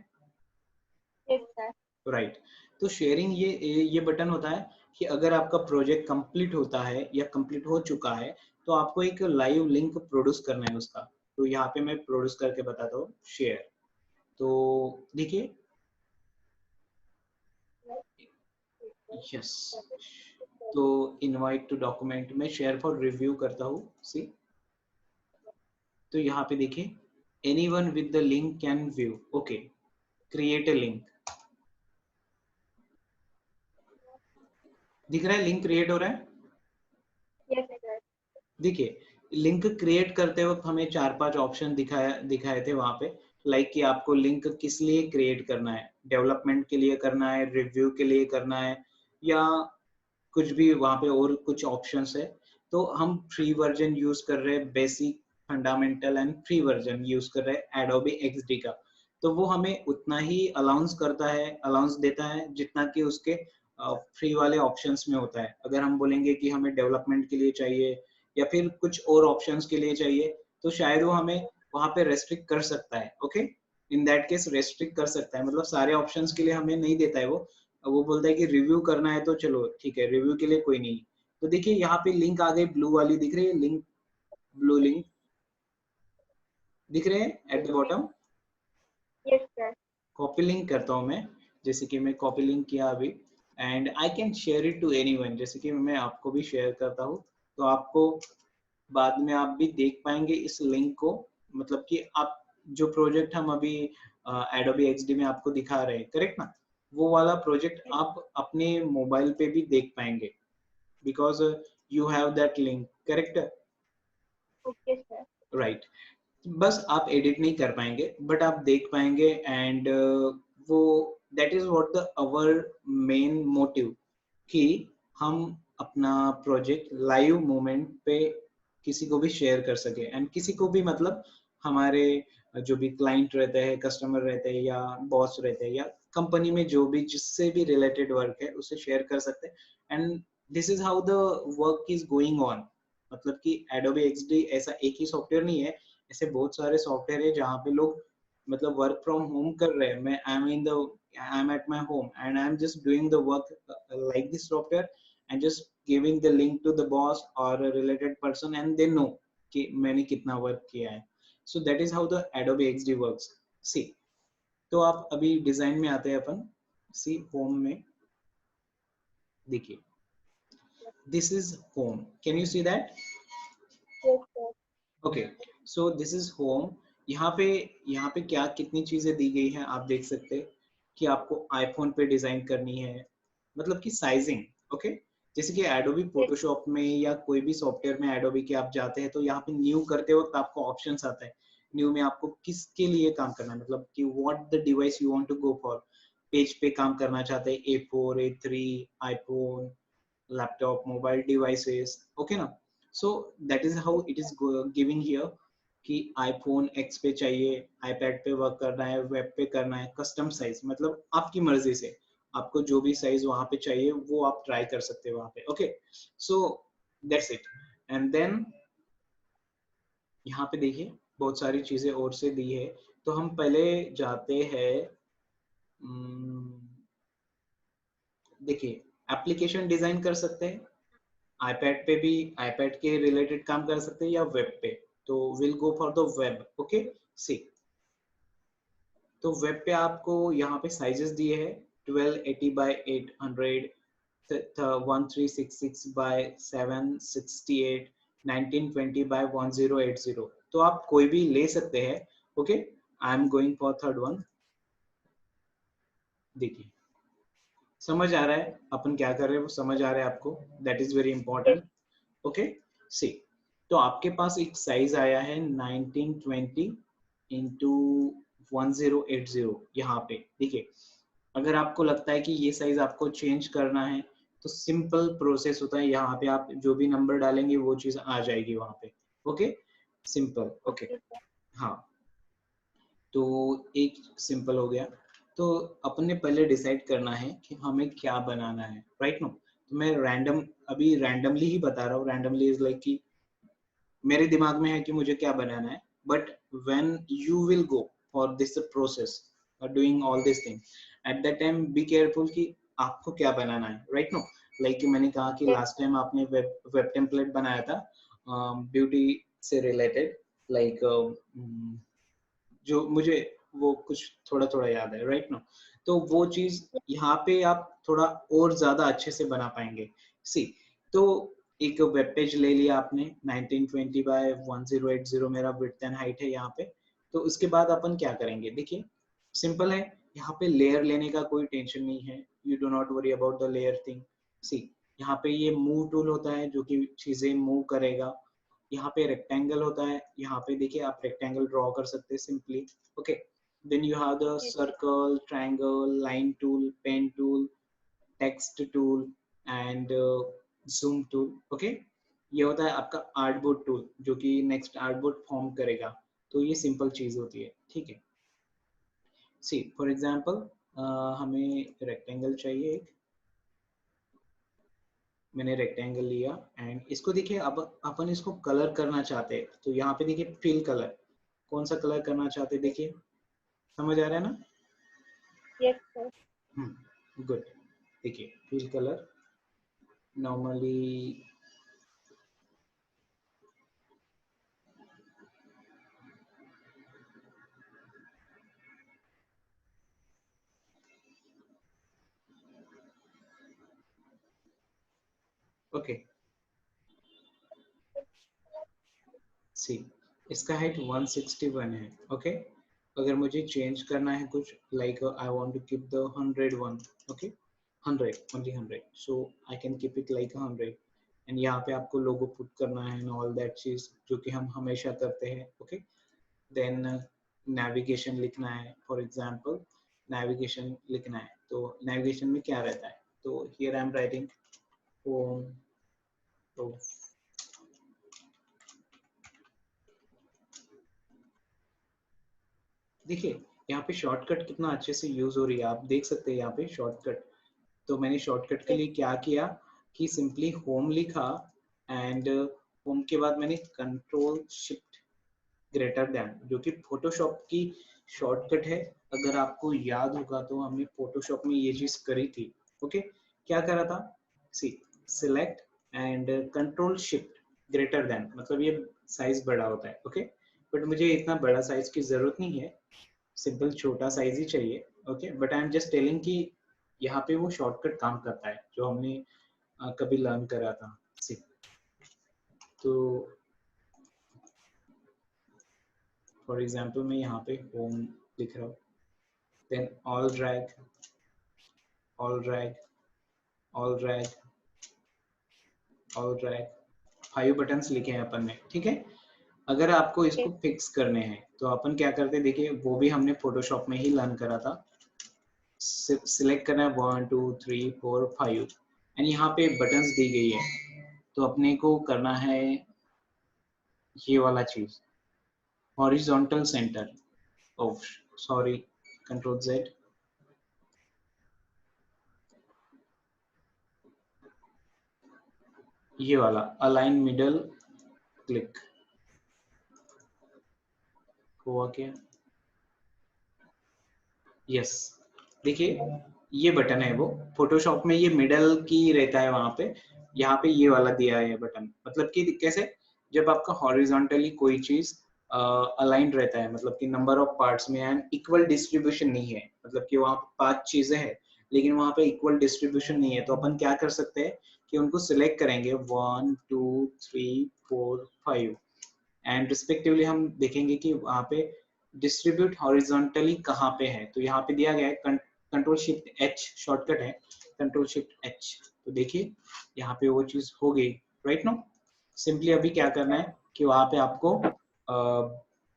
यस सर। राइट। तो शेयरिंग ये बटन होता है कि अगर आपका प्रोजेक्ट कंप्लीट होता है या कंप्लीट हो चुका है तो आपको एक लाइव लिंक प्रोड्यूस करना है उसका। तो यहाँ पे मैं प्रोड्यूस करके बताता हूँ, शेयर। तो देखिए, यस, तो इनवाइट टू डॉक्यूमेंट में शेयर फॉर रिव्यू करता हूँ, सी। तो यहाँ पे देखिए, anyone with the link can view, okay, create a link, दिख रहा है लिंक क्रिएट हो रहा है। Yes sir. देखिए लिंक क्रिएट करते वक्त हमें 4-5 ऑप्शन दिखाए थे वहां पे, लाइक कि आपको लिंक किस लिए क्रिएट करना है, डेवलपमेंट के लिए करना है, रिव्यू के लिए करना है, या कुछ भी वहां पे और कुछ ऑप्शंस है। तो हम फ्री वर्जन यूज कर रहे हैं, basic, fundamental and free version use कर रहे हैं एडोबी एक्सडी का। तो वो हमें उतना ही अलाउंस करता है, अलाउंस देता है जितना कि उसके फ्री वाले ऑप्शंस में होता है। अगर हम बोलेंगे कि हमें डेवलपमेंट के लिए चाहिए या फिर कुछ और ऑप्शंस के लिए चाहिए तो शायद वो हमें वहां पे रेस्ट्रिक्ट कर सकता है, okay. In that case restrict कर सकता है, मतलब सारे ऑप्शंस के लिए हमें नहीं देता है वो बोलता है कि रिव्यू करना है तो चलो ठीक है, रिव्यू के लिए कोई नहीं। तो देखिए यहाँ पे लिंक आ गई, ब्लू वाली दिख रही है लिंक, ब्लू लिंक दिख रहे हैं at the bottom. Yes sir. Copy link करता हूँ मैं, जैसे कि मैं कॉपी लिंक किया अभी, and I can share it to anyone, जैसे कि मैं आपको भी शेयर करता हूँ, तो आपको बाद में आप भी देख पाएंगे इस लिंक को, मतलब कि आप जो प्रोजेक्ट हम अभी एडोबी एक्सडी में आपको दिखा रहे हैं, करेक्ट ना, वो वाला प्रोजेक्ट आप अपने मोबाइल पे भी देख पाएंगे, because you have that link, correct, okay sir. Right. बस आप एडिट नहीं कर पाएंगे बट आप देख पाएंगे, एंड वो that is what the our main motive, कि हम अपना प्रोजेक्ट लाइव मोमेंट पे किसी को भी शेयर कर सके, एंड किसी को भी, मतलब हमारे जो भी क्लाइंट रहते हैं, कस्टमर रहते हैं, या बॉस रहते हैं, या कंपनी में जो भी जिससे भी रिलेटेड वर्क है उसे शेयर कर सकते हैं। And this is how the work is going on, मतलब कि एडोबी एक्सडी ऐसा एक ही सॉफ्टवेयर नहीं है, ऐसे बहुत सारे सॉफ्टवेयर है जहाँ पे लोग मतलब वर्क फ्रॉम होम कर रहे हैं, मैं I am at my home and I am just doing the work like this software and just giving the link to the boss और related person and they know कि मैंने कितना work किया है. So that is how the Adobe XD works. See, तो आप अभी design में आते हैं अपन. सी, होम में देखिए, this is home. Can you see that? Yes, sir. Okay, so this is home. यहाँ पे क्या कितनी चीजें दी गई हैं आप देख सकते हैं कि आपको आईफोन पे डिजाइन करनी है, मतलब कि साइजिंग. ओके, जैसे कि एडोबी Yes. फोटोशॉप में या कोई भी सॉफ्टवेयर में एडोबी के आप जाते हैं तो यहाँ पे न्यू करते वक्त आपको ऑप्शंस आता है. न्यू में आपको किसके लिए काम करना है, मतलब कि what the device you want to go for. Page पे काम करना चाहते हैं, A4, A3, iPhone, laptop, mobile devices. Okay ना? So that is how it is giving here कि iPhone X पे चाहिए, iPad पे वर्क करना है, वेब पे करना है, कस्टम साइज, मतलब आपकी मर्जी से आपको जो भी साइज वहां पे चाहिए वो आप ट्राई कर सकते हैं वहां पे. Okay, so that's it. And then यहाँ पे देखिए बहुत सारी चीजें और से दी है. तो हम पहले जाते हैं, देखिए, एप्लीकेशन डिजाइन कर सकते हैं आईपैड पे भी, आईपैड के रिलेटेड काम कर सकते हैं या वेब पे. तो will go for the web. Okay, see, तो वेब पे आपको यहाँ पे साइजेस दिए हैं 1280 बाय 800, 1366 बाय 768, 1920 बाय 1080. तो आप कोई भी ले सकते हैं. Okay, I am going for third one. देखिए, समझ आ रहा है अपन क्या कर रहे हैं, वो समझ आ रहा है आपको, that is very Yes. Important. Okay, see, तो आपके पास एक साइज आया है 1920 इंटू 1080. यहाँ पे देखिए, अगर आपको लगता है कि ये साइज आपको चेंज करना है तो सिंपल प्रोसेस होता है, यहाँ पे आप जो भी नंबर डालेंगे वो चीज आ जाएगी वहां पे. Okay, simple. Okay, Okay, sir. हाँ, तो एक सिंपल हो गया. तो अपन ने पहले डिसाइड करना है कि हमें क्या बनाना है, राइट नो. तो मैं रैंडम, अभी रैंडमली ही बता रहा हूँ. रैंडमली इज लाइक कि मेरे दिमाग में है कि मुझे क्या बनाना है, but when you will go for this process doing all this thing, at that time be careful कि आपको क्या बनाना है, राइट नो. लाइक मैंने कहा कि Yes. लास्ट टाइम आपने वेब टेम्पलेट बनाया था ब्यूटी से रिलेटेड, लाइक जो मुझे वो कुछ थोड़ा थोड़ा याद है, राइट नो. तो वो चीज यहाँ पे आप थोड़ा और ज्यादा अच्छे से बना पाएंगे. सी, तो एक वेब पेज ले लिया आपने 1920 बाय 1080 मेरा विड्थ एंड हाइट है यहाँ पे. तो उसके बाद अपन क्या करेंगे, देखिए सिंपल है. यहाँ पे लेयर लेने का कोई टेंशन नहीं है, you do not worry about the layer thing. See, यहाँ पे ये मूव टूल होता है जो कि चीजें मूव करेगा. यहाँ पे रेक्टेंगल होता है, यहाँ पे देखिए आप रेक्टेंगल ड्रॉ कर सकते हैं simply. Okay, then you have the Yes. Circle, triangle, line tool, pen tool, text tool and zoom tool. Okay, ये होता है आपका आर्टबोर्ड टूल जो कि नेक्स्ट आर्टबोर्ड फॉर्म करेगा. तो ये सिंपल चीज होती है, ठीक है. सी, फॉर एग्जांपल हमें रेक्टेंगल चाहिए एक. मैंने रेक्टेंगल लिया एंड इसको देखिए, अब अपन इसको कलर करना चाहते हैं. तो यहाँ पे देखिए फिल कलर, कौन सा कलर करना चाहते हैं, देखिए समझ आ रहा है ना. Yes, sir. गुड. देखिए फिल कलर नॉर्मली, ओके. सी, इसका हाइट 161 है. ओके, अगर मुझे चेंज करना है कुछ, like I want to keep the 101. Okay, 100, only 100, so I can keep it like 100. And यहाँ पे आपको लोगो पुट करना है एंड ऑल दैट चीज जो कि हम हमेशा करते हैं. ओके, देन नेविगेशन लिखना है, फॉर एग्जांपल नेविगेशन लिखना है. तो नेविगेशन में क्या रहता है, तो here I am writing home. तो देखिए यहाँ पे शॉर्टकट कितना अच्छे से यूज हो रही है, आप देख सकते हैं यहाँ पे शॉर्टकट. तो मैंने शॉर्टकट के Yes. लिए क्या किया कि सिंपली होम लिखा एंड होम के बाद मैंने कंट्रोल शिफ्ट ग्रेटर देन, जो कि फोटोशॉप की शॉर्टकट है, अगर आपको याद होगा तो हमने फोटोशॉप में ये चीज करी थी। ओके, क्या करा था, see select and control shift greater than, मतलब ये साइज बड़ा होता है। ओके, बट मुझे इतना बड़ा साइज की जरूरत नहीं है, सिंपल छोटा साइज ही चाहिए। Okay, but I am just telling कि यहाँ पे वो शॉर्टकट काम करता है जो हमने कभी लर्न करा था। सी, तो फॉर एग्जाम्पल मैं यहाँ पे होम लिख रहा हूँ, then all drag, all drag, all drag, all drag, 5 buttons लिखे हैं अपन ने। ठीक है, अगर आपको इसको फिक्स करने हैं तो अपन क्या करते हैं, देखिए वो भी हमने फोटोशॉप में ही लर्न करा था। सिलेक्ट करना है 1 2 3 4 5 एंड यहाँ पे बटन्स दी गई है, तो अपने को करना है ये वाला चीज, horizontal centre of, sorry, control Z, ये वाला अलाइन मिडल क्लिक हुआ क्या, यस। देखिए ये बटन है, वो फोटोशॉप में ये मिडल की रहता है वहां पे, यहाँ पे ये वाला दिया है बटन, मतलब कि कैसे, जब आपका हॉरिजॉन्टली कोई चीज अलाइंड रहता है, मतलब कि नंबर ऑफ पार्ट्स में एंड इक्वल डिस्ट्रीब्यूशन नहीं है, मतलब कि वहां 5 चीजें हैं लेकिन वहां पे इक्वल डिस्ट्रीब्यूशन नहीं है, तो अपन क्या कर सकते हैं कि उनको सिलेक्ट करेंगे 1 2 3 4 5 एंड रिस्पेक्टिवली हम देखेंगे कि वहां पे डिस्ट्रीब्यूट हॉरिजॉन्टली कहाँ पे है, तो यहाँ पे दिया गया है कंट्रोल शिफ्ट एच, शॉर्टकट है कंट्रोल शिफ्ट एच। तो देखिए यहाँ पे वो चीज हो गई, राइट नो। सिंपली अभी क्या करना है कि वहां पे आपको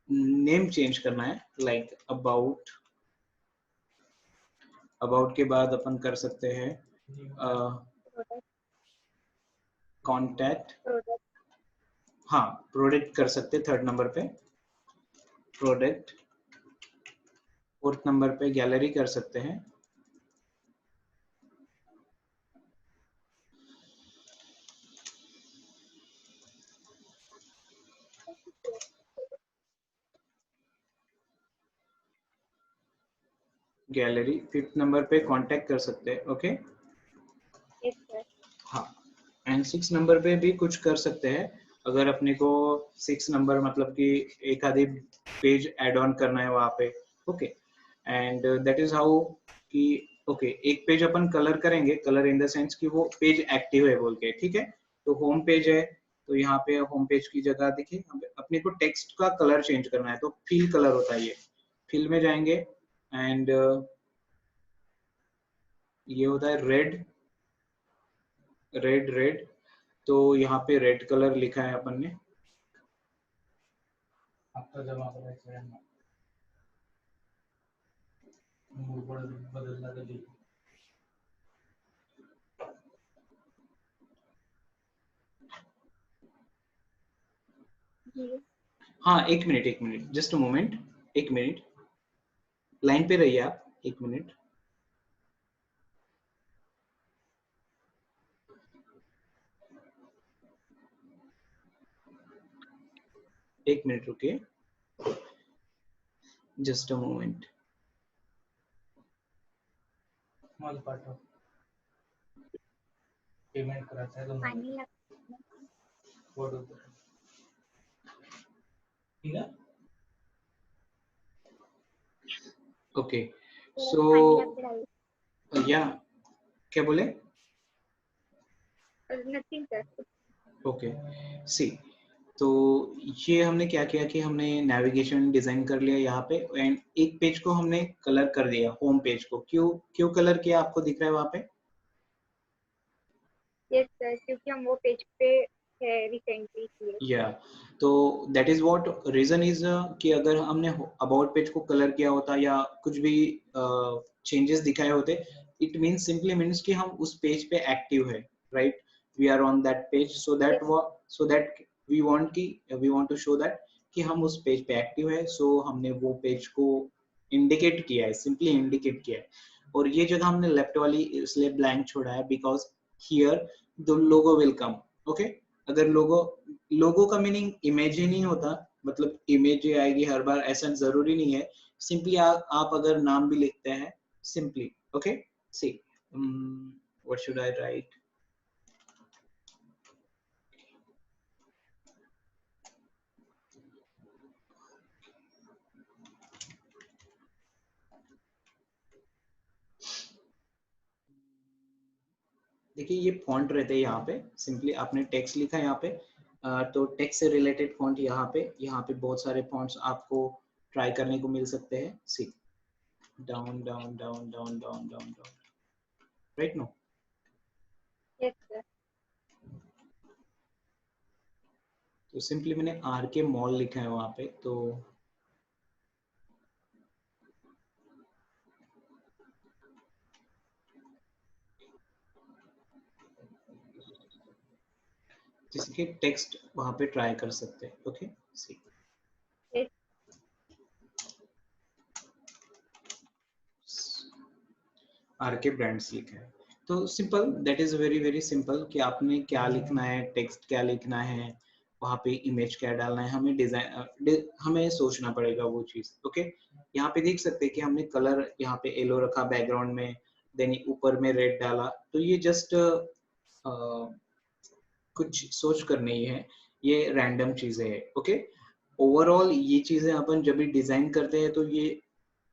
नेम चेंज करना है, लाइक अबाउट, अबाउट के बाद अपन कर सकते हैं कॉन्टैक्ट, हाँ प्रोडक्ट कर सकते हैं थर्ड नंबर पे, प्रोडक्ट, फोर्थ नंबर पे गैलरी कर सकते हैं, गैलरी, फिफ्थ नंबर पे कांटेक्ट कर सकते हैं। ओके, हाँ, एंड 6 नंबर पे भी कुछ कर सकते हैं, अगर अपने को 6 नंबर मतलब कि एक आधे पेज ऐड ऑन करना है वहां पे। Okay, and that is how कि ओके एक पेज अपन कलर करेंगे, कलर इन द सेंस कि वो पेज एक्टिव है बोल के। ठीक है, तो होम पेज है, तो यहाँ पे होम पेज की जगह देखिए अपने को टेक्स्ट का कलर चेंज करना है, तो फिल कलर होता है, ये फिल में जाएंगे एंड ये होता है रेड, रेड रेड, तो यहाँ पे रेड कलर लिखा है अपन ने, आपका जमा करायचं आहे ना, बदलला कधी हाँ एक मिनट जस्ट अ मोमेंट, एक मिनट लाइन पे रहिए आप, एक मिनट, एक मिनट रुकिए, जस्ट अ मोमेंट। मला पाठव, पेमेंट करायचं आहे तुम्हाला, वडोदरा, ठीक है। ओके सो या क्या बोले, नथिंग सर। ओके सी, तो ये हमने क्या किया कि हमने नेविगेशन डिजाइन कर लिया यहाँ पे एंड एक पेज को हमने कलर कर दिया, होम पेज को, क्यों क्यों कलर किया आपको दिख रहा है वहां पे, यस सर, क्योंकि हम वो पेज पे है रिसेंटली किए। या तो that is what reason is कि अगर हमने अबाउट पेज को कलर किया होता या कुछ भी चेंजेस दिखाए होते, इट मींस सिंपली मींस कि हम उस पेज पे एक्टिव है, right, we are on that page, so that we want कि we want to show that कि हम उस पेज पे एक्टिव है, सो हमने वो पेज को इंडिकेट किया है, सिंपली इंडिकेट किया है। और ये जगह हमने लेफ्ट वाली इसलिए ब्लैंक छोड़ा है because here the logo will come. Okay, अगर लोगो, लोगो का मीनिंग इमेज ही नहीं होता, मतलब इमेज आएगी हर बार ऐसा जरूरी नहीं है, सिंपली आप अगर नाम भी लिखते हैं simply, okay see what should I right, देखिए ये फॉन्ट रहते हैं यहाँ पे, सिंपली आपने टेक्स्ट लिखा है यहाँ पे, तो टेक्स्ट से रिलेटेड फॉन्ट यहाँ पे बहुत सारे फॉन्ट्स आपको ट्राई करने को मिल सकते हैं। See down down down down down down down, right no, yes sir. तो सिंपली मैंने आर के मॉल लिखा है वहाँ पे, तो जैसे कि टेक्स्ट वहाँ पे ट्राई कर सकते हैं, ओके सी यस आर के ब्रांड्स लिखा है, तो simple, that is very very simple कि आपने क्या लिखना है, टेक्स्ट क्या लिखना है, वहाँ पे इमेज क्या डालना है, हमें डिजाइन हमें सोचना पड़ेगा वो चीज, ओके। यहाँ पे देख सकते हैं कि हमने कलर यहाँ पे येलो रखा बैकग्राउंड में, देन ऊपर में रेड डाला, तो ये जस्ट कुछ सोच कर नहीं है, ये रैंडम चीजें है, ओके। ओवरऑल ये चीजें अपन जब भी डिजाइन करते हैं तो ये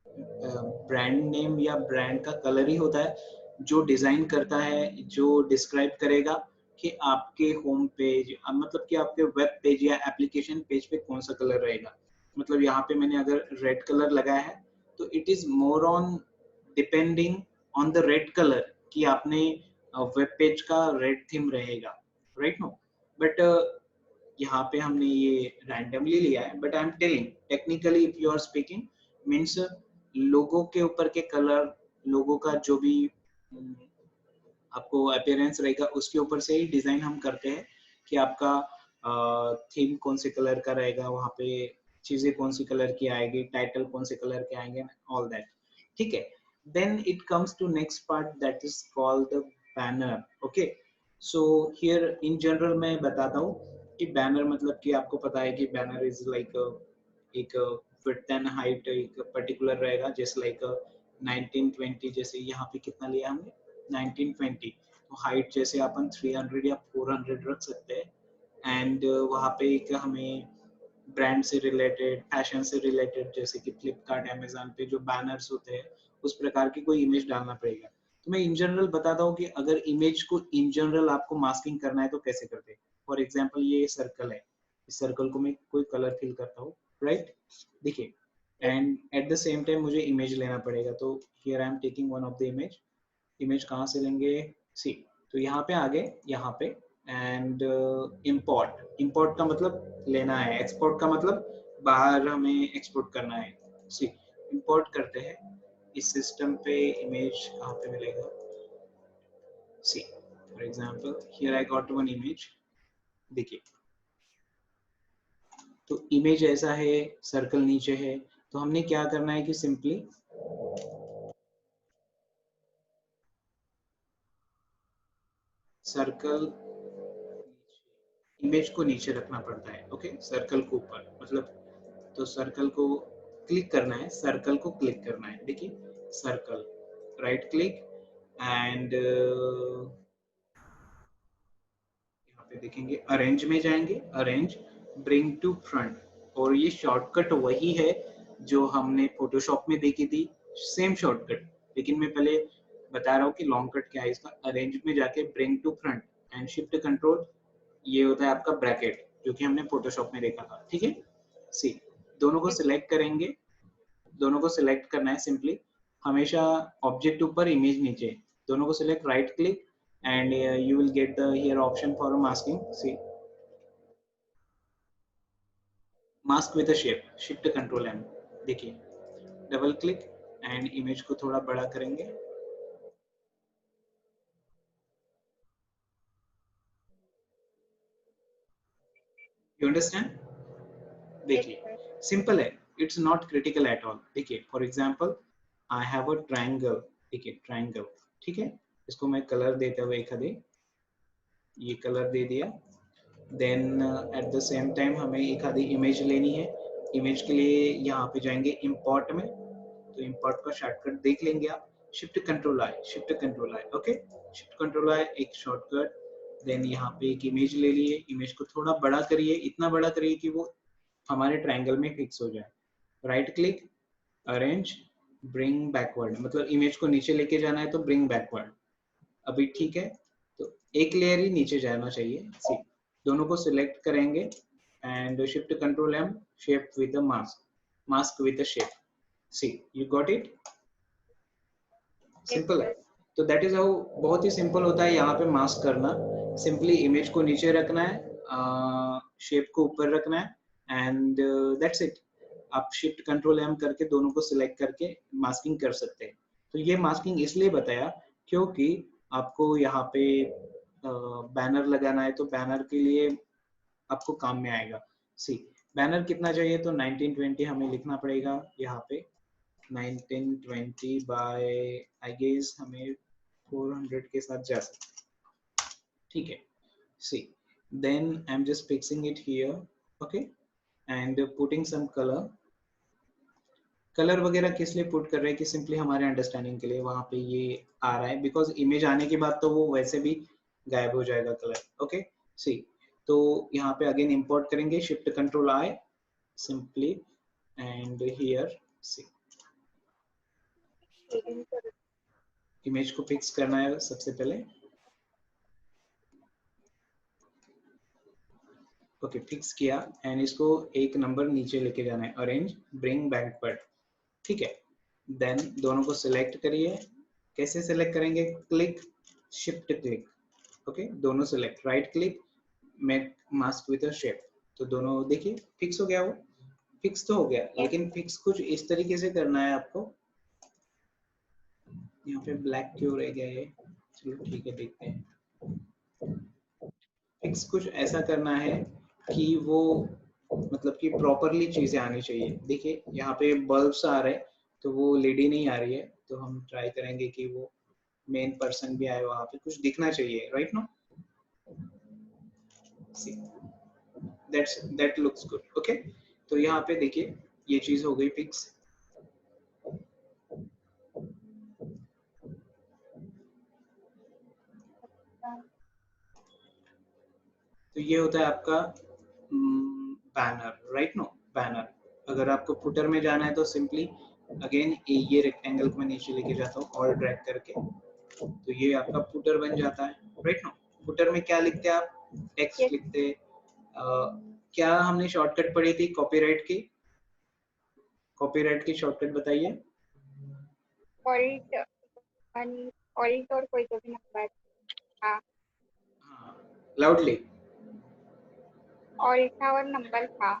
ब्रांड नेम या ब्रांड का कलर ही होता है जो डिजाइन करता है, जो डिस्क्राइब करेगा कि आपके होम पेज मतलब कि आपके वेब पेज या एप्लीकेशन पेज पे कौन सा कलर रहेगा। मतलब यहाँ पे मैंने अगर रेड कलर लगाया है तो it is more on depending on the red colour कि आपने वेब पेज का रेड थीम रहेगा, राइट नो। बट यहाँ पे हमने ये रैंडमली लिया है, but I am telling technically if you are speaking means लोगों के ऊपर के कलर, लोगों का जो भी आपको अपीयरेंस रहेगा उसके ऊपर से ही डिजाइन हम करते हैं कि आपका थीम कौन से कलर का रहेगा, वहाँ पे चीजें कौन सी कलर की आएगी, टाइटल कौन से कलर के आएंगे, ऑल दैट, ठीक है। Then it comes to next part that is called the banner, okay. So here in general मैं बताता हूँ कि बैनर मतलब कि आपको पता है कि बैनर इज लाइक एक विड्थ एंड हाइट एक पर्टिकुलर रहेगा, जैसे लाइक 1920, जैसे यहाँ पे कितना लिया हमने 1920, तो हाइट जैसे अपन 300 या 400 रख सकते हैं। एंड वहाँ पे एक हमें ब्रांड से रिलेटेड, फैशन से रिलेटेड, जैसे कि फ्लिपकार्ट अमेजन पे जो बैनर्स होते हैं उस प्रकार की कोई इमेज डालना पड़ेगा। तो मैं इन जनरल बताता हूँ कि अगर इमेज को इन जनरल आपको मास्किंग करना है तो कैसे करते हैं। फॉर एग्जाम्पल ये सर्कल है, इस सर्कल को मैं कोई कलर फिल करता हूँ, राइट, देखिए, and eight the same time मुझे इमेज लेना पड़ेगा, तो here I am taking one of the image. Image कहाँ से लेंगे, सी, तो यहाँ पे आगे, यहाँ पे, एंड इंपोर्ट, इंपोर्ट का मतलब लेना है, एक्सपोर्ट का मतलब बाहर हमें एक्सपोर्ट करना है। सी, इंपोर्ट करते हैं, इस सिस्टम पे इमेज कहाँ पे मिलेगा, see for example here I got one image, देखिए, तो इमेज ऐसा है, सर्कल नीचे है, तो हमने क्या करना है कि सिंपली सर्कल इमेज को नीचे रखना पड़ता है, ओके, सर्कल को ऊपर, मतलब तो सर्कल को क्लिक करना है, सर्कल को क्लिक करना है, देखिए सर्कल, राइट क्लिक, एंड यहाँ पे देखेंगे अरेंज में जाएंगे, अरेंज, ब्रिंग टू फ्रंट, और ये शॉर्टकट वही है जो हमने फोटोशॉप में देखी थी, सेम शॉर्टकट, लेकिन मैं पहले बता रहा हूँ कि लॉन्ग कट क्या है इसका। अरेंज में जाके bring to front and shift control, ये होता है आपका ब्रैकेट जो कि हमने फोटोशॉप में देखा था, ठीक है। सी, दोनों को सिलेक्ट करेंगे, दोनों को सिलेक्ट करना है सिंपली, हमेशा ऑब्जेक्ट ऊपर इमेज नीचे, दोनों को select, right click, and you will get the here option for masking, see mask with a shape, shift control m, देखिए डबल क्लिक एंड इमेज को थोड़ा बड़ा करेंगे, यू अंडरस्टैंड, यस देखिए सर। सिंपल है, it's not critical at all. देखिए for example I have a triangle, देखिए triangle, ठीक है, इसको मैं कलर देते हुए एक आधे, ये कलर दे दिया, then at the same time हमें एक आधी इमेज लेनी है, इमेज के लिए यहाँ पे जाएंगे इंपोर्ट में, तो इंपोर्ट का शॉर्टकट देख लेंगे आप, शिफ्ट कंट्रोल आई, शिफ्ट कंट्रोल आई, ओके, शिफ्ट कंट्रोल आई एक शॉर्टकट। देन यहाँ पे एक इमेज ले लिए, इमेज को थोड़ा बड़ा करिए, इतना बड़ा करिए कि वो हमारे ट्रायंगल में फिक्स हो जाए। Right click, arrange, bring backward, मतलब इमेज को नीचे लेके जाना है तो ब्रिंग बैकवर्ड। अभी ठीक है, तो एक लेयर ही नीचे जाना चाहिए। सी, दोनों को सिलेक्ट करेंगे and shift control M, shape with a mask, mask with a shape. See, you got it, simple है। तो दैट इज हाउ, बहुत ही सिंपल होता है यहाँ पे मास्क करना। सिंपली इमेज को नीचे रखना है, शेप को ऊपर रखना है एंड दैट्स इट। आप शिफ्ट कंट्रोल एम करके दोनों को सिलेक्ट करके मास्किंग कर सकते हैं। तो ये मास्किंग इसलिए बताया क्योंकि आपको यहाँ पे बैनर लगाना है, तो बैनर के लिए आपको काम में आएगा। सी, बैनर कितना चाहिए, तो 1920 हमें लिखना पड़ेगा यहाँ पे, 1920 बाय आई गेस हमें 400 के साथ जा सकते, ठीक है। See, then I am just fixing it here, okay, and putting some colour. Colour वगैरह किस लिए पुट कर रहे हैं कि सिंपली हमारे अंडरस्टैंडिंग के लिए वहां पे ये आ रहा है, बिकॉज इमेज आने के बाद तो वो वैसे भी गायब हो जाएगा कलर, ओके। सी, तो यहाँ पे अगेन इंपोर्ट करेंगे, shift control I simply and here. See, image को फिक्स करना है सबसे पहले, ओके, फिक्स किया एंड इसको एक नंबर नीचे लेके जाना है, अरेंज, ब्रिंग बैकवर्ड, ठीक है। देन दोनों को सिलेक्ट करिए, कैसे सिलेक्ट करेंगे, क्लिक, शिफ्ट क्लिक, ओके, दोनों select, right click, make mask with a shape, तो दोनों देखिए फिक्स हो गया। वो फिक्स तो हो गया, लेकिन फिक्स कुछ इस तरीके से करना है आपको। यहाँ पे ब्लैक क्यों रह गया ये, चलो ठीक है, देखते हैं। फिक्स कुछ ऐसा करना है कि वो मतलब कि प्रॉपरली चीजें आनी चाहिए। देखिए यहाँ पे बल्ब्स आ रहे हैं, तो वो लेडी नहीं आ रही है, तो हम ट्राई करेंगे कि वो मेन पर्सन भी आए, वहां पे कुछ दिखना चाहिए, right no. See, that looks good, okay. तो यहाँ पे देखिए ये चीज हो गई फिक्स। तो ये होता है आपका बैनर, राइट नो, बैनर। अगर आपको फुटर में जाना है तो सिंपली अगेन ये रेक्टेंगल को मैं नीचे लेके जाता हूँ और ड्रैग करके, तो ये आपका फुटर बन जाता है, राइट नो। फुटर में क्या लिखते हैं आप, टेक्स्ट लिखते हैं। क्या हमने शॉर्टकट पढ़ी थी कॉपीराइट की, कॉपीराइट की शॉर्टकट बताइए। ऑल्ट ऑल्ट और कोई तो भी नंबर, हाँ लाउडली, ऑल्ट था और नंबर था।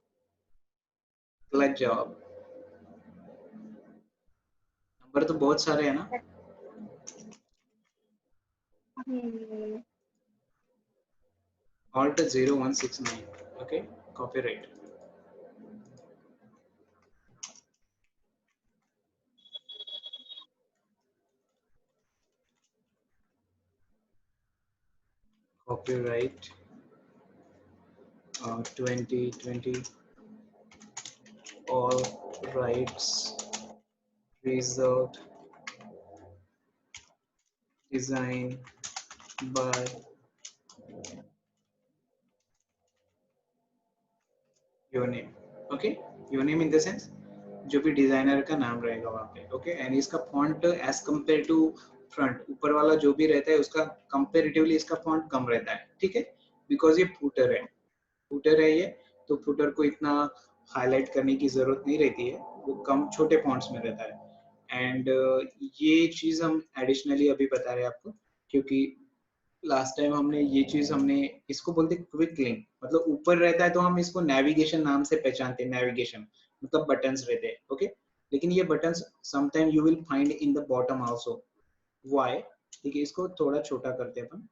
गलत जवाब, नंबर तो बहुत सारे हैं ना। Alt 0169, okay, copyright. Copyright 2020, all rights reserved, design by your name, okay, your name in the sense जो भी डिजाइनर का नाम रहेगा वहाँ पे, ओके। एंड इसका font as compare to front, ऊपर वाला जो भी रहता है उसका कंपेरेटिवली इसका फॉन्ट कम रहता है, ठीक है, बिकॉज ये फुटर है, फुटर है ये, तो फुटर को इतना हाईलाइट करने की जरूरत नहीं रहती है, वो कम छोटे फॉन्ट्स में रहता है। एंड ये चीज हम एडिशनली अभी बता रहे हैं आपको, क्योंकि लास्ट टाइम हमने ये चीज हमने इसको बोलते क्विक लिंक, मतलब ऊपर रहता है तो हम इसको नेविगेशन नाम से पहचानते हैं, नेविगेशन मतलब बटन्स रहते हैं, ओके। लेकिन ये buttons sometime you will find in the bottom also, why, ठीक है। इसको थोड़ा छोटा करते हैं अपन,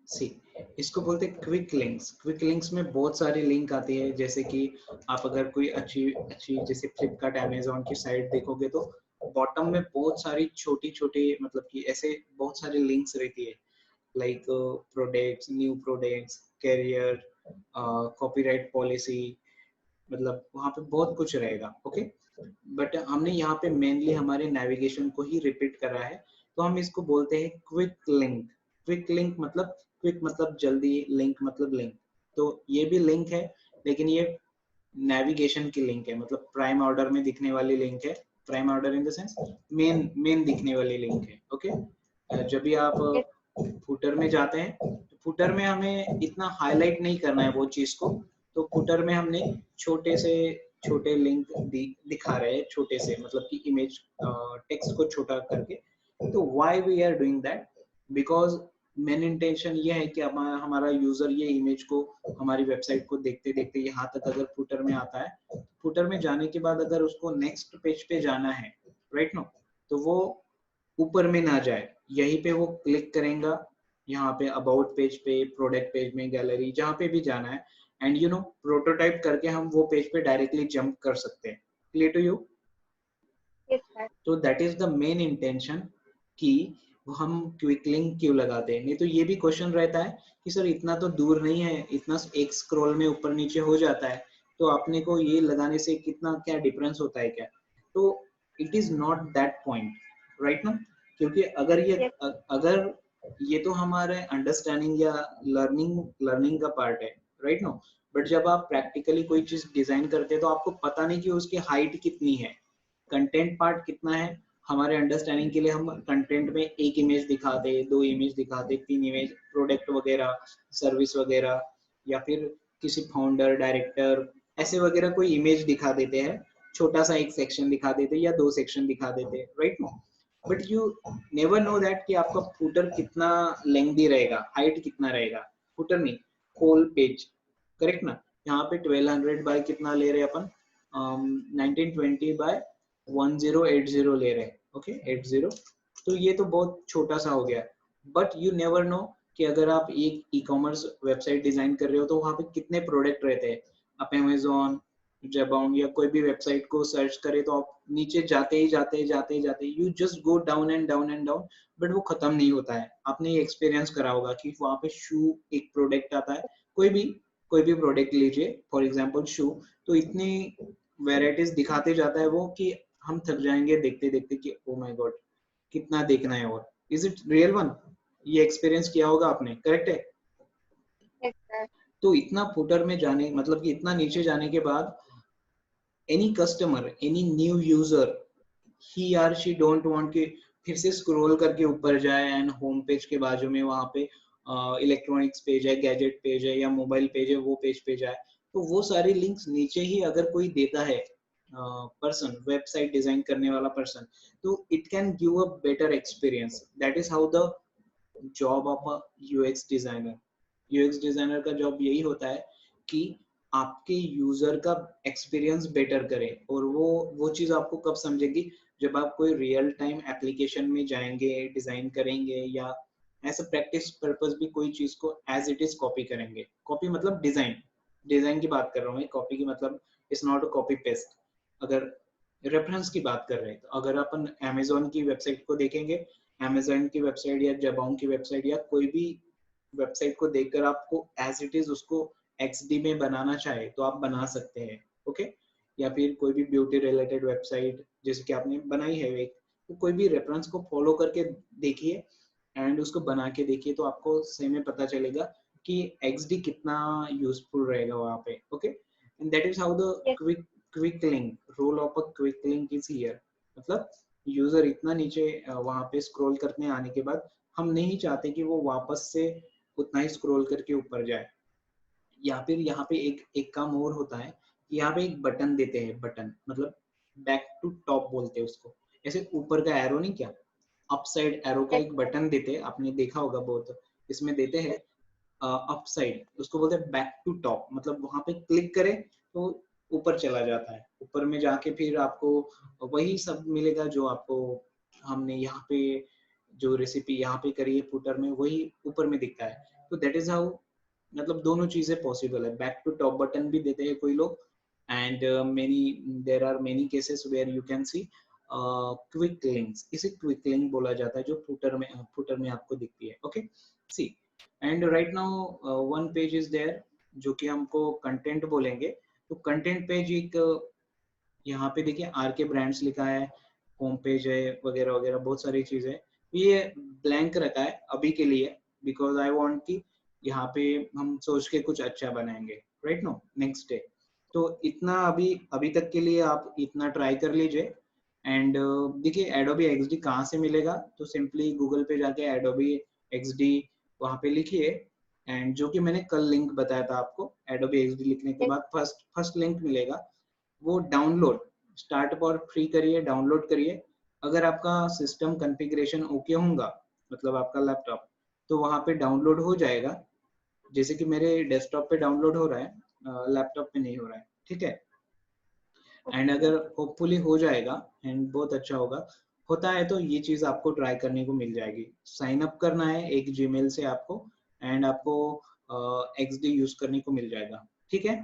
सी, इसको बोलते हैं क्विक लिंक्स। क्विक लिंक्स में बहुत सारी लिंक आती है, जैसे कि आप अगर कोई अच्छी अच्छी जैसे फ्लिपकार्ट अमेजोन की साइट देखोगे तो बॉटम में बहुत सारी छोटी छोटी मतलब कि ऐसे बहुत सारी लिंक्स रहती है, like products, new products, career, copyright policy, मतलब वहाँ पे बहुत कुछ रहेगा। ओके, बट हमने यहाँ पे मेनली हमारे नेविगेशन को ही रिपीट करा है, तो हम इसको बोलते हैं क्विक लिंक। क्विक लिंक मतलब, क्विक मतलब जल्दी, लिंक मतलब लिंक। तो ये भी लिंक है, लेकिन ये नेविगेशन की लिंक है, मतलब प्राइम ऑर्डर में दिखने वाली लिंक है। Prime order in the sense main main दिखने वाली लिंक है। ओके, जब भी आप फुटर में जाते हैं, तो फुटर में हमें इतना हाईलाइट नहीं करना है वो चीज को, तो फुटर में हमने छोटे से छोटे लिंक दिखा रहे हैं, छोटे से मतलब कि इमेज टेक्स्ट को छोटा करके। तो why we are doing that, because main intention ये है कि हमारा यूजर ये इमेज को, हमारी वेबसाइट को देखते देखते यहाँ तक अगर फुटर में आता है, फुटर में जाने के बाद अगर उसको नेक्स्ट पेज पे जाना है, राइट नो, तो वो ऊपर में ना जाए, यहीं पे वो क्लिक करेगा, यहाँ पे अबाउट पेज पे, प्रोडक्ट पेज में, गैलरी, जहाँ पे भी जाना है, एंड यू नो प्रोटोटाइप करके हम वो पेज पे डायरेक्टली जंप कर सकते हैं। Clear to you? Yes, sir. तो that is the main intention कि हम क्विक लिंक क्यों लगाते हैं। नहीं तो ये भी क्वेश्चन रहता है कि सर इतना तो दूर नहीं है, इतना एक स्क्रॉल में ऊपर नीचे हो जाता है, तो आपने को ये लगाने से कितना क्या डिफरेंस होता है क्या? तो it is not that point, right ना, क्योंकि अगर ये Yes. अगर ये तो हमारे अंडरस्टैंडिंग या लर्निंग का पार्ट है, राइट नो, बट जब आप प्रैक्टिकली कोई चीज डिजाइन करते हैं तो आपको पता नहीं कि उसकी हाइट कितनी है, कंटेंट पार्ट कितना है। हमारे अंडरस्टैंडिंग के लिए हम कंटेंट में एक इमेज दिखाते, दो इमेज दिखाते, तीन इमेज, प्रोडक्ट वगैरह, सर्विस वगैरह, या फिर किसी फाउंडर, डायरेक्टर, ऐसे वगैरह कोई इमेज दिखा देते हैं, छोटा सा एक सेक्शन दिखा देते या दो सेक्शन दिखा देते, right no, but you never know that कि आपका फुटर कितना लेंथी रहेगा, हाइट कितना रहेगा, फुटर नहीं, होल पेज, करेक्ट ना। यहाँ पे 1200 बाय कितना ले रहे हैं अपन, 1920 बाय 1080 ले रहे हैं, ओके 80, तो ये तो बहुत छोटा सा हो गया। बट यू नेवर नो कि अगर आप एक ई कॉमर्स वेबसाइट डिजाइन कर रहे हो तो वहाँ पे कितने प्रोडक्ट रहते हैं। आप अमेजोन, जबांग या कोई भी वेबसाइट को सर्च करें तो आप नीचे जाते ही जाते you just go down and down and down, but वो खत्म नहीं होता है। आपने ये एक्सपीरियंस करा होगा कि वहाँ पे शू एक प्रोडक्ट आता है, कोई भी प्रोडक्ट लीजिए, फॉर एग्जाम्पल शू, तो इतनी वेराइटीज दिखाते जाता है वो कि हम थक जाएंगे देखते देखते कि ओ माय गॉड कितना देखना है। और इज इट रियल वन, ये एक्सपीरियंस किया होगा आपने, करेक्ट है? Yes, sir. तो इतना फुटर में जाने मतलब कि इतना नीचे जाने के बाद any customer, any new user, he or she don't want कि फिर से स्क्रॉल करके ऊपर जाए एंड होम पेज के बाजू में वहां पे इलेक्ट्रॉनिक्स पेज है, गैजेट पेज है या मोबाइल पेज है, वो पेज पे जाए। तो वो सारी लिंक्स नीचे ही अगर कोई देता है, पर्सन, वेबसाइट डिजाइन करने वाला पर्सन, तो it can give a better experience. That is how the job of a UX designer. UX designer का जॉब यही होता है कि आपके यूजर का एक्सपीरियंस बेटर करे। और वो चीज आपको कब समझेगी, जब आप कोई रियल टाइम एप्लीकेशन में जाएंगे, डिजाइन करेंगे, या ऐसा प्रैक्टिस पर्पस भी कोई चीज को एज इट इज कॉपी करेंगे। कॉपी मतलब डिजाइन, डिजाइन की बात कर रहा हूँ, कॉपी की मतलब it's not a copy paste. अगर रेफरेंस की बात कर रहे हैं तो अगर अपन अमेजोन की वेबसाइट को देखेंगे, अमेजोन की वेबसाइट या जबांग की वेबसाइट या कोई भी वेबसाइट को देखकर आपको एज इट इज उसको XD में बनाना चाहे तो आप बना सकते हैं, ओके। या फिर कोई भी ब्यूटी रिलेटेड वेबसाइट जैसे कि आपने बनाई है एक, तो कोई भी रेफरेंस को फॉलो करके देखिए एंड उसको बना के देखिए, तो आपको सही में पता चलेगा कि XD कितना यूजफुल रहेगा वहाँ पे, okay. And that is how the Yes. Quick link, role of a quick link is here. मतलब यूजर इतना नीचे वहाँ पे स्क्रॉल करने आने के बाद हम नहीं चाहते कि वो वापस से उतना ही स्क्रॉल करके ऊपर जाए। या फिर यहाँ पे एक काम और होता है कि यहाँ पे एक बटन देते हैं, बटन मतलब बैक टू टॉप बोलते हैं उसको, ऐसे ऊपर का एरो नहीं, क्या अपसाइड एरो का Yes, एक sir. बटन देते हैं, आपने देखा होगा बहुत, इसमें देते हैं अपसाइड, उसको बोलते हैं बैक टू टॉप। मतलब वहां पे क्लिक करें तो ऊपर चला जाता है, ऊपर में जाके फिर आपको वही सब मिलेगा जो आपको हमने यहाँ पे जो रेसिपी यहाँ पे करी है फुटर में, वही ऊपर में दिखता है। तो दैट इज हाउ, मतलब दोनों चीजें पॉसिबल है, बैक टू टॉप बटन भी देते हैं कोई लोग, and many there are many cases where you can see quick links, इसे क्विक लिंक बोला जाता है जो फुटर में आपको दिखती है. Okay, see and right now one page is there जो कि हमको कंटेंट बोलेंगे. तो कंटेंट पेज एक यहाँ पे देखिए आर के ब्रांड्स लिखा है, होम पेज है वगैरह वगैरह बहुत सारी चीजें. ये ब्लैंक रखा है अभी के लिए बिकॉज आई वांट कि यहाँ पे हम सोच के कुछ अच्छा बनाएंगे. Right no next day. तो इतना अभी तक के लिए आप इतना ट्राई कर लीजिए. एंड देखिए Adobe XD कहाँ से मिलेगा, तो सिंपली गूगल पे जाके Adobe XD वहाँ पे लिखिए. एंड जो कि मैंने कल लिंक बताया था आपको, Adobe XD लिखने के बाद फर्स्ट लिंक मिलेगा, वो डाउनलोड स्टार्ट फॉर फ्री करिए, डाउनलोड करिए. अगर आपका सिस्टम कॉन्फ़िगरेशन ओके होगा, मतलब आपका लैपटॉप, तो वहाँ पे डाउनलोड हो जाएगा. जैसे कि मेरे डेस्कटॉप पे डाउनलोड हो रहा है, लैपटॉप पे नहीं हो रहा है. ठीक है. एंड अगर होपफुली हो जाएगा एंड बहुत अच्छा होता है तो ये चीज आपको ट्राई करने को मिल जाएगी. साइन अप करना है एक जीमेल से आपको एंड आपको XD यूज करने को मिल जाएगा. ठीक है.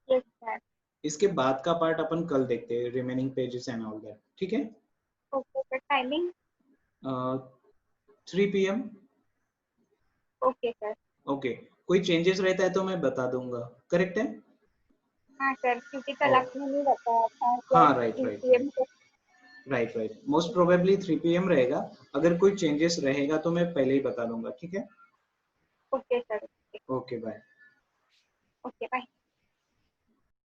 Yes, sir. इसके बाद का पार्ट अपन कल देखते हैं, remaining pages and all that. ठीक है. Okay, sir. Timing? 3 PM. Okay, sir. Okay. कोई चेंजेस रहता है तो मैं बता दूंगा. करेक्ट है. हाँ सर, क्योंकि कल आपने नहीं बताया था हाँ, कि राइट 3 राइट PM को. राइट मोस्ट प्रोबेबली 3 PM रहेगा. अगर कोई चेंजेस रहेगा तो मैं पहले ही बता दूंगा. ठीक है. Okay sir. Okay bye. Okay, bye.